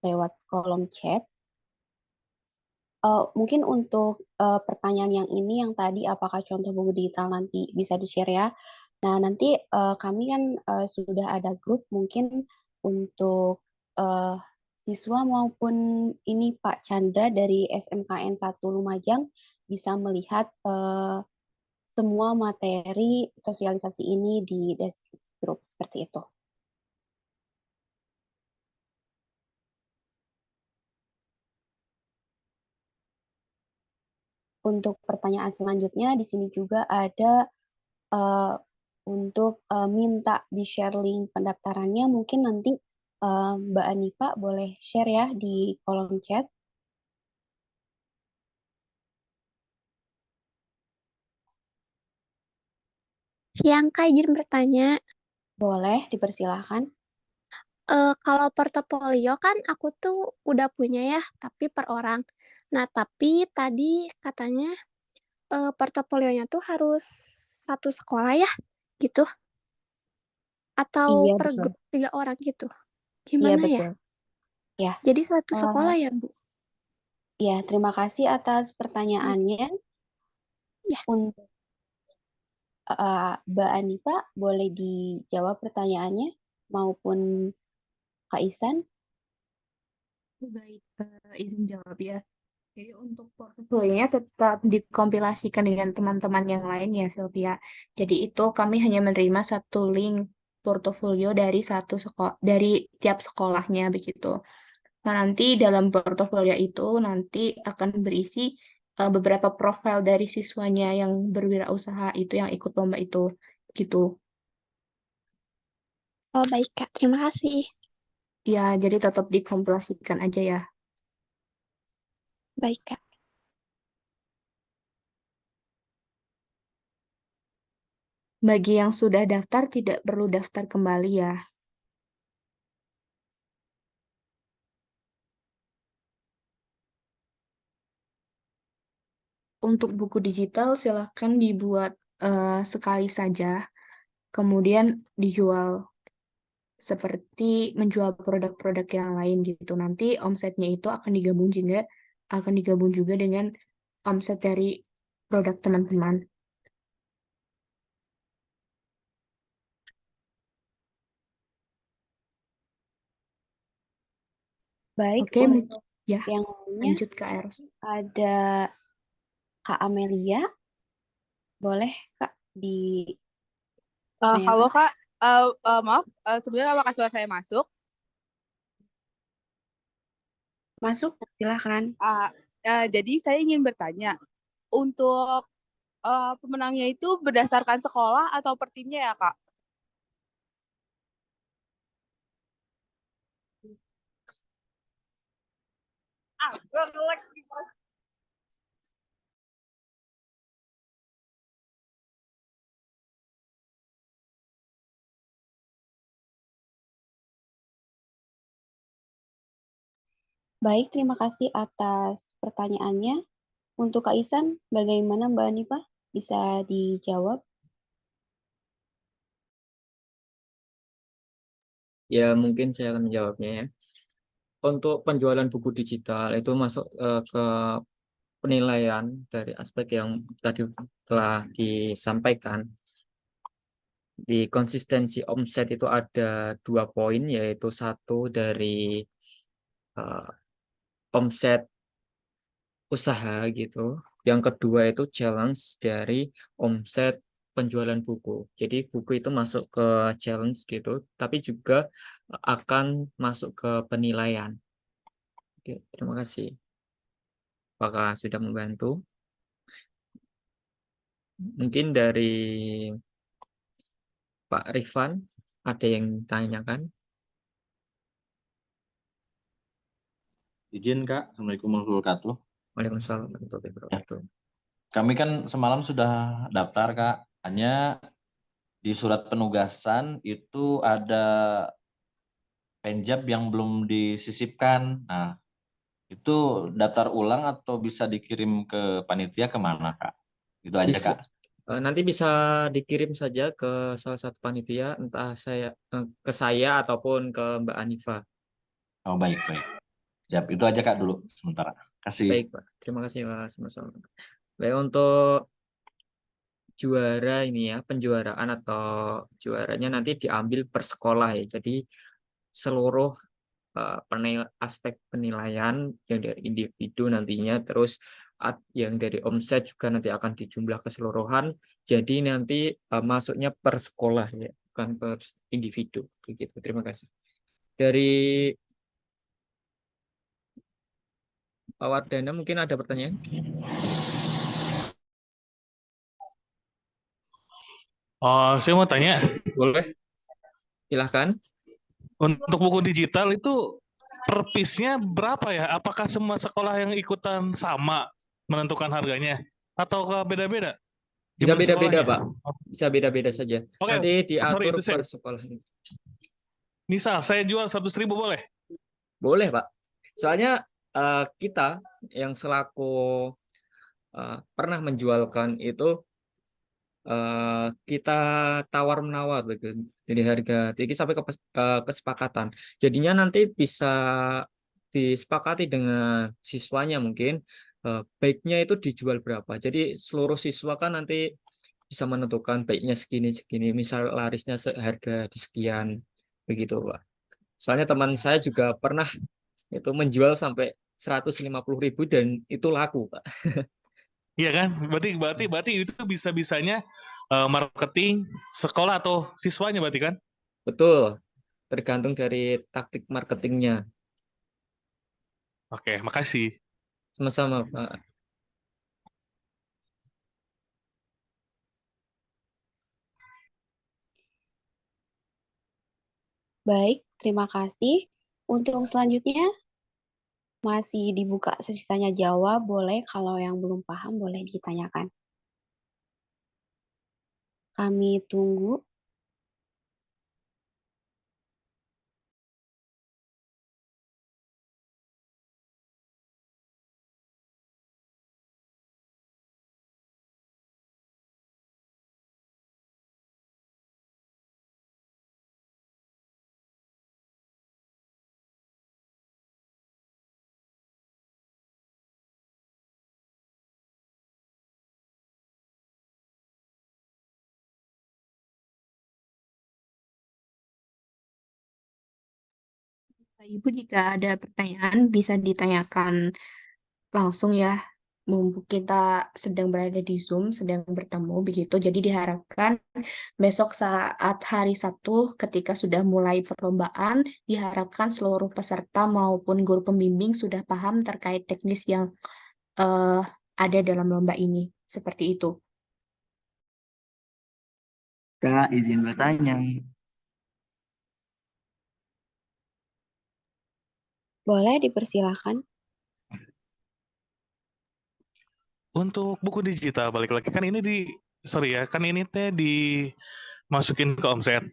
lewat kolom chat. Mungkin untuk pertanyaan yang ini, yang tadi apakah contoh buku digital nanti bisa di-share ya. Nah, nanti kami kan sudah ada grup mungkin untuk siswa maupun ini Pak Chandra dari SMKN 1 Lumajang bisa melihat semua materi sosialisasi ini di deskripsi grup seperti itu. Untuk pertanyaan selanjutnya di sini juga ada untuk minta di-share link pendaftarannya, mungkin nanti Mbak Anifa boleh share ya di kolom chat. Yang Kak, izin bertanya. Boleh, dipersilahkan. Kalau portofolio kan aku tuh udah punya ya, tapi per orang. Nah, tapi tadi katanya portofolionya tuh harus satu sekolah ya, gitu? Atau Iya, per betul. grup 3 orang gitu? Iya, Gimana ya? betul. Ya. Jadi satu sekolah ya, Bu? Ya, terima kasih atas pertanyaannya. Ya. Untuk Mbak Anifa, boleh dijawab pertanyaannya maupun Kak Ihsan? Baik, izin jawab ya. Jadi untuk portofolionya tetap dikompilasikan dengan teman-teman yang lain ya, Sylvia. Jadi itu kami hanya menerima satu link portofolio dari dari tiap sekolahnya begitu. Nah, nanti dalam portofolio itu nanti akan berisi beberapa profil dari siswanya yang berwirausaha itu yang ikut lomba itu gitu. Oh, baik, Kak. Terima kasih. Ya, jadi tetap dikompilasikan aja ya. Baik, Kak. Bagi yang sudah daftar tidak perlu daftar kembali ya. Untuk buku digital silahkan dibuat sekali saja, kemudian dijual seperti menjual produk-produk yang lain gitu. Nanti omsetnya itu akan digabung juga dengan omset dari produk teman-teman. Baik, Oke, untuk ya, yang lainnya lanjut ke Eros. ada Kak Amelia. Boleh Kak Halo Kak, maaf sebelumnya apakah suara saya masuk? Masuk, silakan. Jadi saya ingin bertanya, untuk pemenangnya itu berdasarkan sekolah atau per timnya ya, Kak? Gue nge-lag. Baik, terima kasih atas pertanyaannya. Untuk Kak Isan, bagaimana Mbak Hanifah? Bisa dijawab? Ya, mungkin saya akan menjawabnya ya. Untuk penjualan buku digital itu masuk ke penilaian dari aspek yang tadi telah disampaikan. Di konsistensi omset itu ada 2 poin, yaitu satu dari eh, omset usaha gitu. Yang kedua itu challenge dari omset penjualan buku. Jadi buku itu masuk ke challenge gitu, tapi juga akan masuk ke penilaian. Oke, terima kasih. Apakah sudah membantu? Mungkin dari Pak Rifan ada yang tanyakan? Izin Kak, Assalamualaikum warahmatullahi wabarakatuh. Waalaikumsalam warahmatullahi wabarakatuh. Kami kan semalam sudah daftar Kak, hanya di surat penugasan itu ada penjab yang belum disisipkan. Nah, itu daftar ulang atau bisa dikirim ke panitia kemana Kak? Itu aja Bisa, Kak. nanti bisa dikirim saja ke salah satu panitia, entah ke saya ataupun ke Mbak Anifa. Oh baik, baik. Siap, itu aja Kak dulu sementara. Kasih. Baik, Pak. Terima kasih, Pak. Sama-sama. Baik, untuk juara ini ya, penjuaraan atau juaranya nanti diambil per sekolah ya. Jadi seluruh aspek penilaian yang dari individu nantinya, terus yang dari omset juga nanti akan dijumlah keseluruhan. Jadi nanti masuknya per sekolah ya, bukan per individu. Begitu. Terima kasih. Dari Pak Wardana mungkin ada pertanyaan? Saya mau tanya, boleh? Silahkan. Untuk buku digital itu per piece-nya berapa ya? Apakah semua sekolah yang ikutan sama menentukan harganya? Atau beda-beda? Bisa Jumlah beda-beda, sekolahnya? Pak. Bisa beda-beda saja. Oke, Nanti sorry, diatur itu per sekolah. misal saya jual 100.000 boleh? Boleh, Pak. Soalnya kita yang selaku pernah menjualkan itu kita tawar-menawar begitu. Jadi harga tinggi sampai ke kesepakatan. Jadinya nanti bisa disepakati dengan siswanya mungkin baiknya itu dijual berapa. Jadi seluruh siswa kan nanti bisa menentukan baiknya segini-segini. Misal larisnya seharga di sekian begitu, Pak. Soalnya teman saya juga pernah itu menjual sampai 150.000 dan itu laku, Pak. Iya kan? Berarti itu bisa-bisanya marketing sekolah atau siswanya berarti kan? Betul. Tergantung dari taktik marketingnya. Oke, makasih. Sama-sama, Pak. Baik, terima kasih. Untuk selanjutnya, masih dibuka sesi tanya jawab, boleh kalau yang belum paham boleh ditanyakan. Kami tunggu. Bapak Ibu, jika ada pertanyaan bisa ditanyakan langsung ya mumpung kita sedang berada di Zoom, sedang bertemu begitu. Jadi diharapkan besok saat hari Sabtu ketika sudah mulai perlombaan, diharapkan seluruh peserta maupun guru pembimbing sudah paham terkait teknis yang eh, ada dalam lomba ini. Seperti itu. Kak, izin bertanya. Boleh dipersilakan. Untuk buku digital balik lagi kan ini sorry ya, kan ini teh dimasukin ke omset.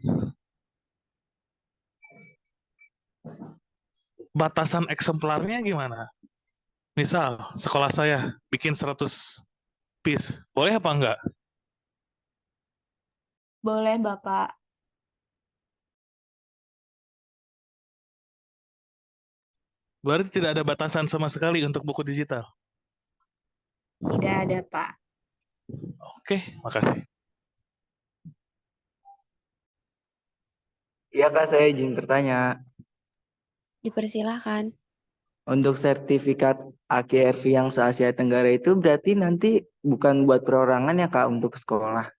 Batasan eksemplarnya gimana? Misal sekolah saya bikin 100 piece, boleh apa enggak? Boleh, Bapak. Berarti tidak ada batasan sama sekali untuk buku digital. Tidak ada, Pak. Oke, makasih. Iya Kak, saya izin bertanya. Dipersilakan. Untuk sertifikat AKRV yang se-Asia Tenggara itu berarti nanti bukan buat perorangan ya Kak untuk sekolah?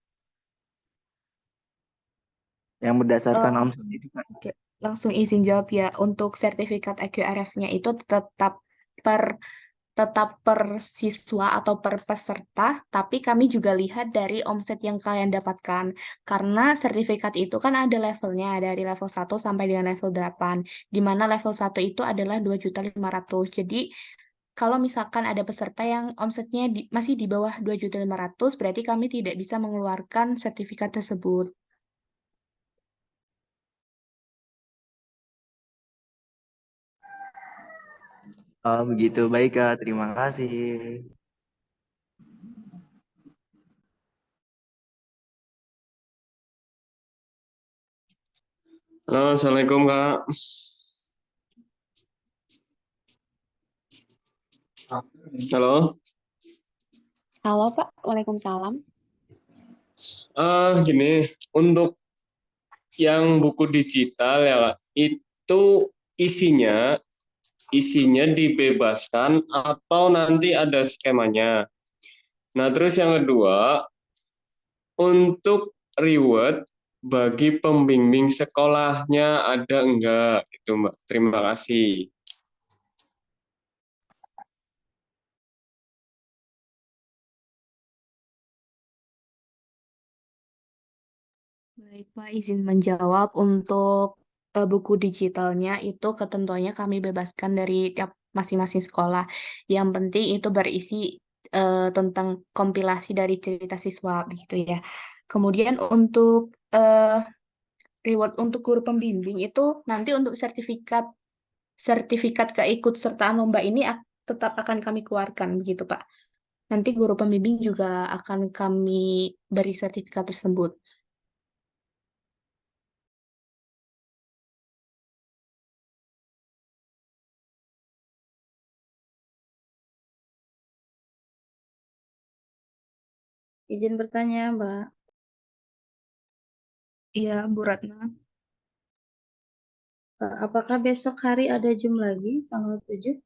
Yang berdasarkan Eh, omset itu Kak? Oke, langsung izin jawab ya. Untuk sertifikat EQRF-nya itu per tetap per siswa atau per peserta, tapi kami juga lihat dari omset yang kalian dapatkan. Karena sertifikat itu kan ada levelnya, dari level 1 sampai dengan level 8, di mana level 1 itu adalah 2.500.000. Jadi, kalau misalkan ada peserta yang omsetnya masih di bawah 2.500.000, berarti kami tidak bisa mengeluarkan sertifikat tersebut. Oh begitu, baik Kak, terima kasih. Halo, Assalamualaikum Kak. Halo, Halo Pak, Waalaikumsalam. gini, untuk yang buku digital ya Kak, itu isinya isinya dibebaskan atau nanti ada skemanya. Nah, terus yang kedua, untuk reward bagi pembimbing sekolahnya ada enggak gitu Mbak. Terima kasih. Baik, Pak, izin menjawab untuk buku digitalnya itu ketentuannya kami bebaskan dari tiap masing-masing sekolah. Yang penting itu berisi tentang kompilasi dari cerita siswa begitu ya. Kemudian untuk reward untuk guru pembimbing itu nanti untuk sertifikat sertifikat keikutsertaan lomba ini tetap akan kami keluarkan begitu, Pak. Nanti guru pembimbing juga akan kami beri sertifikat tersebut. Izin bertanya, Mbak. Iya, Bu Ratna. Apakah besok hari ada Zoom lagi, tanggal 7?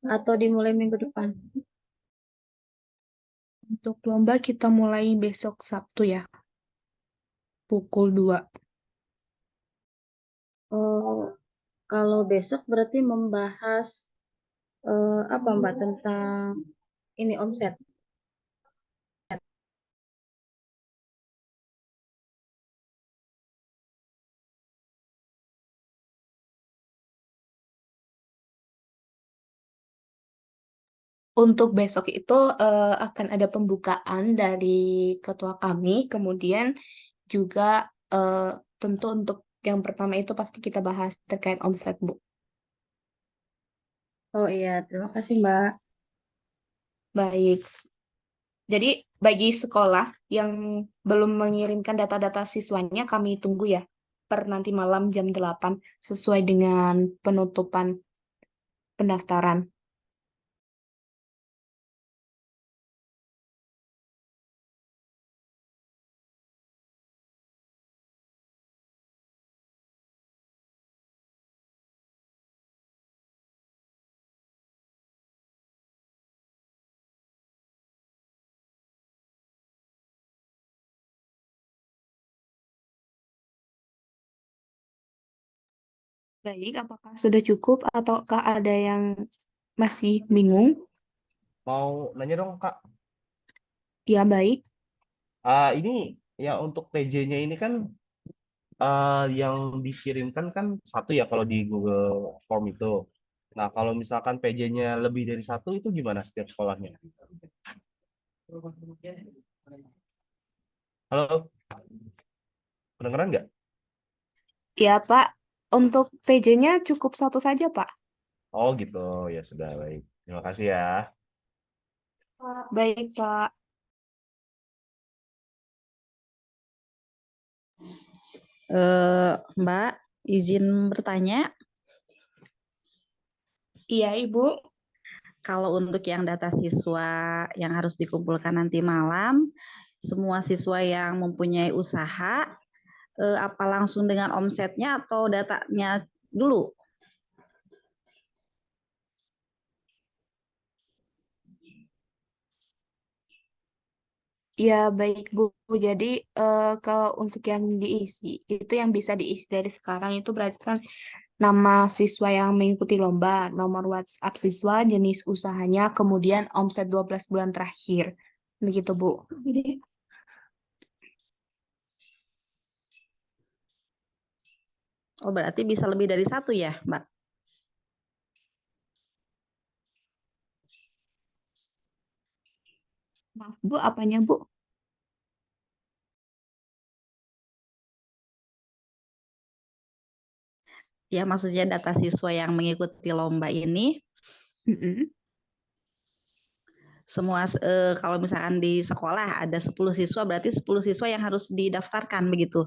Atau dimulai minggu depan? Untuk lomba kita mulai besok Sabtu ya, pukul 2. Oh, kalau besok berarti membahas apa Mbak tentang ini omset. Untuk besok itu akan ada pembukaan dari ketua kami, kemudian juga eh, tentu untuk yang pertama itu pasti kita bahas terkait omset, Bu. Oh iya, terima kasih Mbak. Baik. Jadi bagi sekolah yang belum mengirimkan data-data siswanya, kami tunggu ya per nanti malam jam 8 sesuai dengan penutupan pendaftaran. Baik, apakah sudah cukup ataukah ada yang masih bingung? Mau nanya dong, Kak. Ya, baik. Ini ya untuk TJ-nya ini kan yang dikirimkan kan satu ya kalau di Google Form itu. Nah, kalau misalkan PJ-nya lebih dari satu itu gimana setiap sekolahnya? Halo, kedengeran nggak? Ya, Pak. Untuk PJ-nya cukup satu saja, Pak. Oh gitu, ya sudah baik. Terima kasih ya. Baik, Pak. Mbak, izin bertanya. Iya, Ibu. Kalau untuk yang data siswa yang harus dikumpulkan nanti malam, semua siswa yang mempunyai usaha, apa langsung dengan omsetnya atau datanya dulu? Ya, baik, Bu. Jadi, kalau untuk yang diisi, itu yang bisa diisi dari sekarang itu berarti kan nama siswa yang mengikuti lomba, nomor WhatsApp siswa, jenis usahanya, kemudian omset 12 bulan terakhir. Begitu, Bu. Oh, berarti bisa lebih dari satu ya, Mbak? Maaf, Bu, apanya, Bu? Ya, maksudnya data siswa yang mengikuti lomba ini, semua kalau misalkan di sekolah ada 10 siswa, berarti 10 siswa yang harus didaftarkan begitu.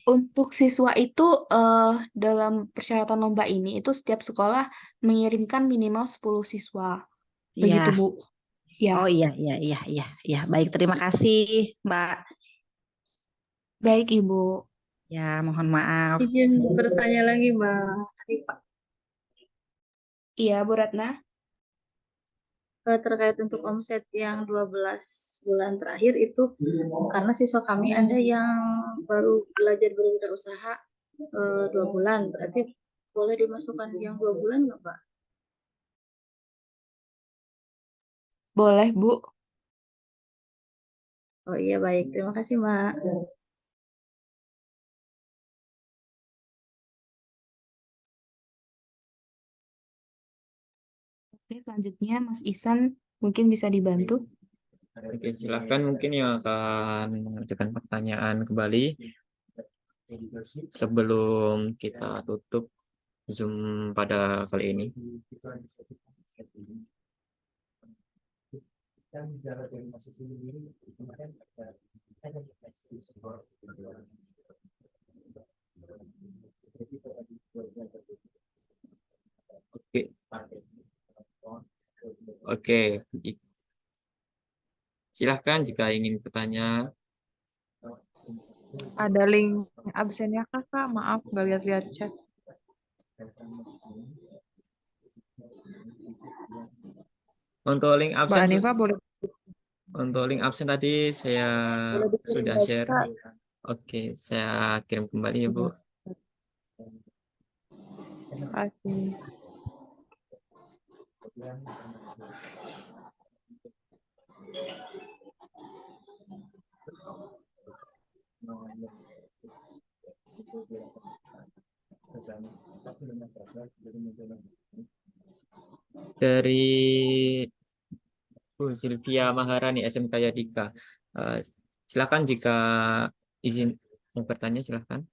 Untuk siswa itu dalam persyaratan lomba ini itu setiap sekolah mengirimkan minimal 10 siswa. Begitu, Iya. Bu. Ya. Oh iya. Baik, terima kasih, Mbak. Baik, Ibu. Ya, mohon maaf. Izin bertanya lagi, Mbak Arifah. Iya, Bu Ratna. Terkait untuk omset yang 12 bulan terakhir itu, karena siswa kami ada yang baru belajar berwirausaha 2 bulan, berarti boleh dimasukkan yang 2 bulan nggak, Pak? Boleh, Bu. Oh iya, baik. Terima kasih, Mbak. Oke, selanjutnya Mas Ihsan mungkin bisa dibantu. Oke, silahkan mungkin yang akan mengajukan pertanyaan kembali sebelum kita tutup Zoom pada kali ini. Oke. Silahkan jika ingin bertanya. Ada link absennya Kak? Maaf, nggak lihat-lihat chat. Untuk link Mbak absen, Anifa boleh. untuk link absen tadi saya sudah share. Oke, saya kirim kembali ya, Bu. Terima kasih. Dari Bu Sylvia Maharani SMK Yadika. Silakan jika izin mau bertanya, silakan.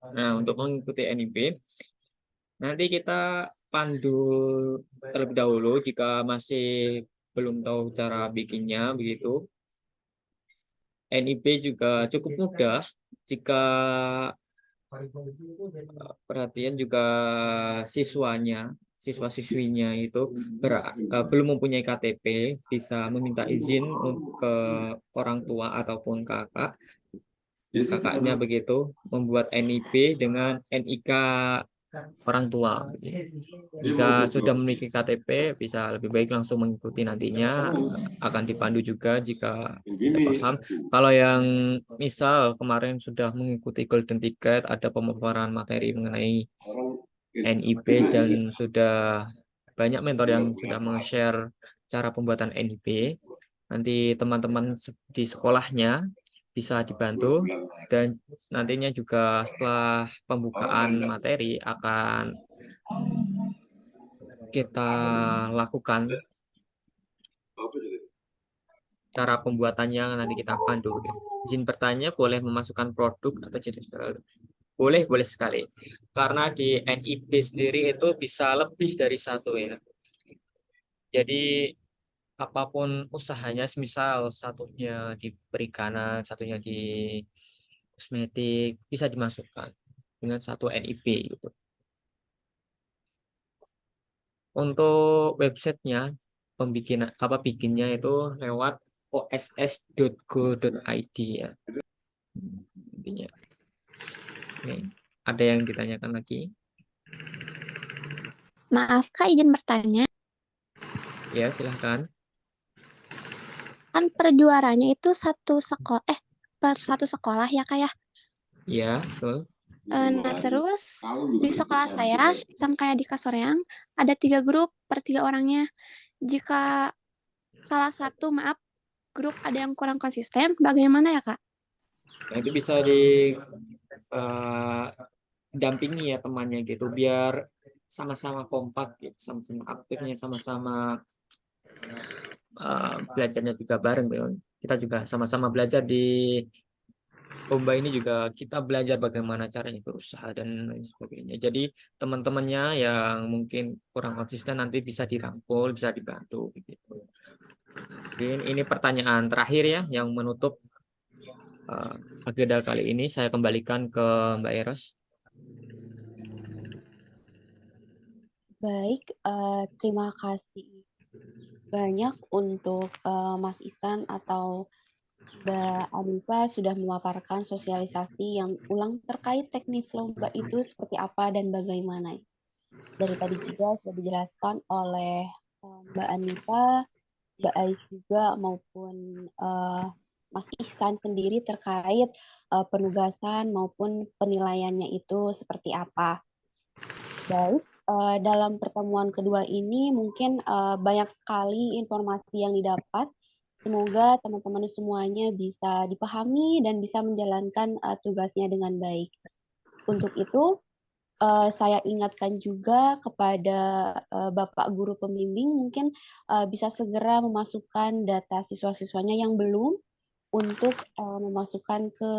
Nah, untuk mengikuti NIP, nanti kita pandu terlebih dahulu jika masih belum tahu cara bikinnya, begitu. NIP juga cukup mudah jika perhatian juga siswa-siswinya itu belum mempunyai KTP, bisa meminta izin ke orang tua ataupun kakaknya begitu, membuat NIP dengan NIK orang tua. Jika sudah memiliki KTP, bisa lebih baik langsung mengikuti nantinya, akan dipandu juga jika tidak paham. Kalau yang misal kemarin sudah mengikuti Golden Ticket, ada pemaparan materi mengenai NIP dan sudah banyak mentor yang sudah meng-share cara pembuatan NIP, nanti teman-teman di sekolahnya bisa dibantu, dan nantinya juga setelah pembukaan materi akan kita lakukan cara pembuatannya, nanti kita pandu. Izin bertanya, boleh memasukkan produk atau jenis produk? Boleh sekali. Karena di NIP sendiri itu bisa lebih dari satu ya. Jadi apapun usahanya, semisal satunya di perikanan, satunya di kosmetik, bisa dimasukkan dengan satu NIP gitu. Untuk websitenya, bikinnya itu lewat oss.go.id ya. Intinya. Oke. Ada yang ditanyakan lagi? Maaf Kak, izin bertanya. Ya, silahkan. Kan perjuaranya itu per satu sekolah ya Kak ya? Ya, betul. Nah terus di sekolah saya, sama kayak di Kasoreang, ada 3 grup per 3 orangnya. Jika salah satu, grup ada yang kurang konsisten, bagaimana ya Kak? Nah, itu bisa dampingi ya temannya gitu, biar sama-sama kompak gitu, sama-sama aktifnya, sama-sama belajarnya juga bareng. Kita juga sama-sama belajar di lomba ini, juga kita belajar bagaimana caranya berusaha dan lain sebagainya. Jadi teman-temannya yang mungkin kurang konsisten nanti bisa dirangkul, bisa dibantu gitu. Ini pertanyaan terakhir ya yang menutup agenda kali ini. Saya kembalikan ke Mbak Eros. Baik, terima kasih banyak untuk Mas Isan atau Mbak Anifa sudah memaparkan sosialisasi yang ulang terkait teknis lomba itu seperti apa dan bagaimana. Dari tadi juga sudah dijelaskan oleh Mbak Anifa, Mbak Ais juga maupun Mas Ihsan sendiri terkait penugasan maupun penilaiannya itu seperti apa. Baik, dalam pertemuan kedua ini mungkin banyak sekali informasi yang didapat. Semoga teman-teman semuanya bisa dipahami dan bisa menjalankan tugasnya dengan baik. Untuk itu, saya ingatkan juga kepada Bapak Guru Pembimbing mungkin bisa segera memasukkan data siswa-siswanya yang belum untuk memasukkan ke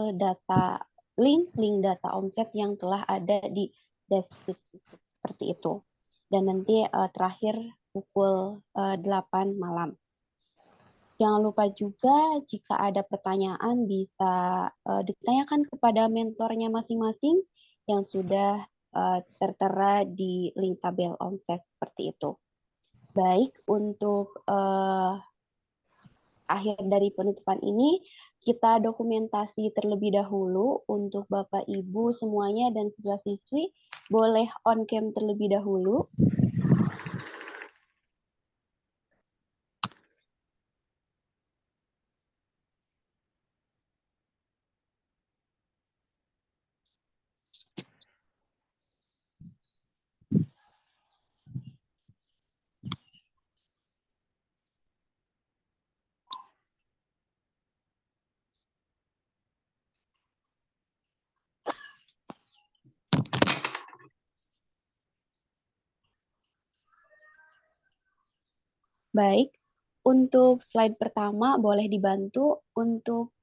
link data omset yang telah ada di deskripsi seperti itu. Dan nanti terakhir pukul 8 malam. Jangan lupa juga jika ada pertanyaan bisa ditanyakan kepada mentornya masing-masing yang sudah tertera di link tabel omset seperti itu. Baik, untuk akhir dari penutupan ini, kita dokumentasi terlebih dahulu untuk Bapak Ibu semuanya dan siswa-siswi. Boleh on cam terlebih dahulu. Baik, untuk slide pertama boleh dibantu untuk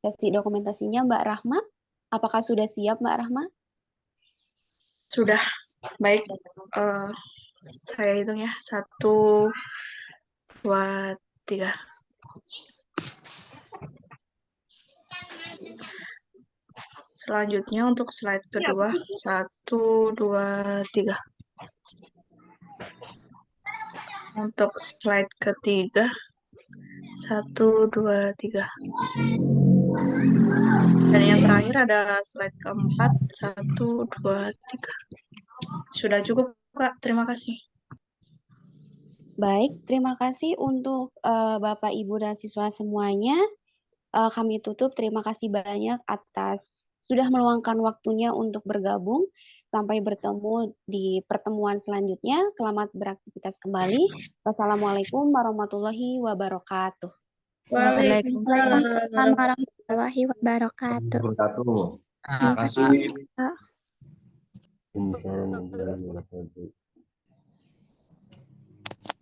sesi dokumentasinya Mbak Rahma. Apakah sudah siap Mbak Rahma? Sudah, baik. Saya hitung ya, 1, 2, 3. Selanjutnya untuk slide kedua, 1, 2, 3. Untuk slide ketiga, 1, 2, 3. Dan yang terakhir ada slide keempat, 1, 2, 3. Sudah cukup, Kak. Terima kasih. Baik, terima kasih untuk Bapak, Ibu, dan siswa semuanya. Kami tutup. Terima kasih banyak atas sudah meluangkan waktunya untuk bergabung. Sampai bertemu di pertemuan selanjutnya. Selamat beraktivitas kembali. Wassalamualaikum warahmatullahi wabarakatuh. Waalaikumsalam warahmatullahi wabarakatuh. Wabarakatuh. Terima kasih, Kak. Waalaikumsalam warahmatullahi wabarakatuh.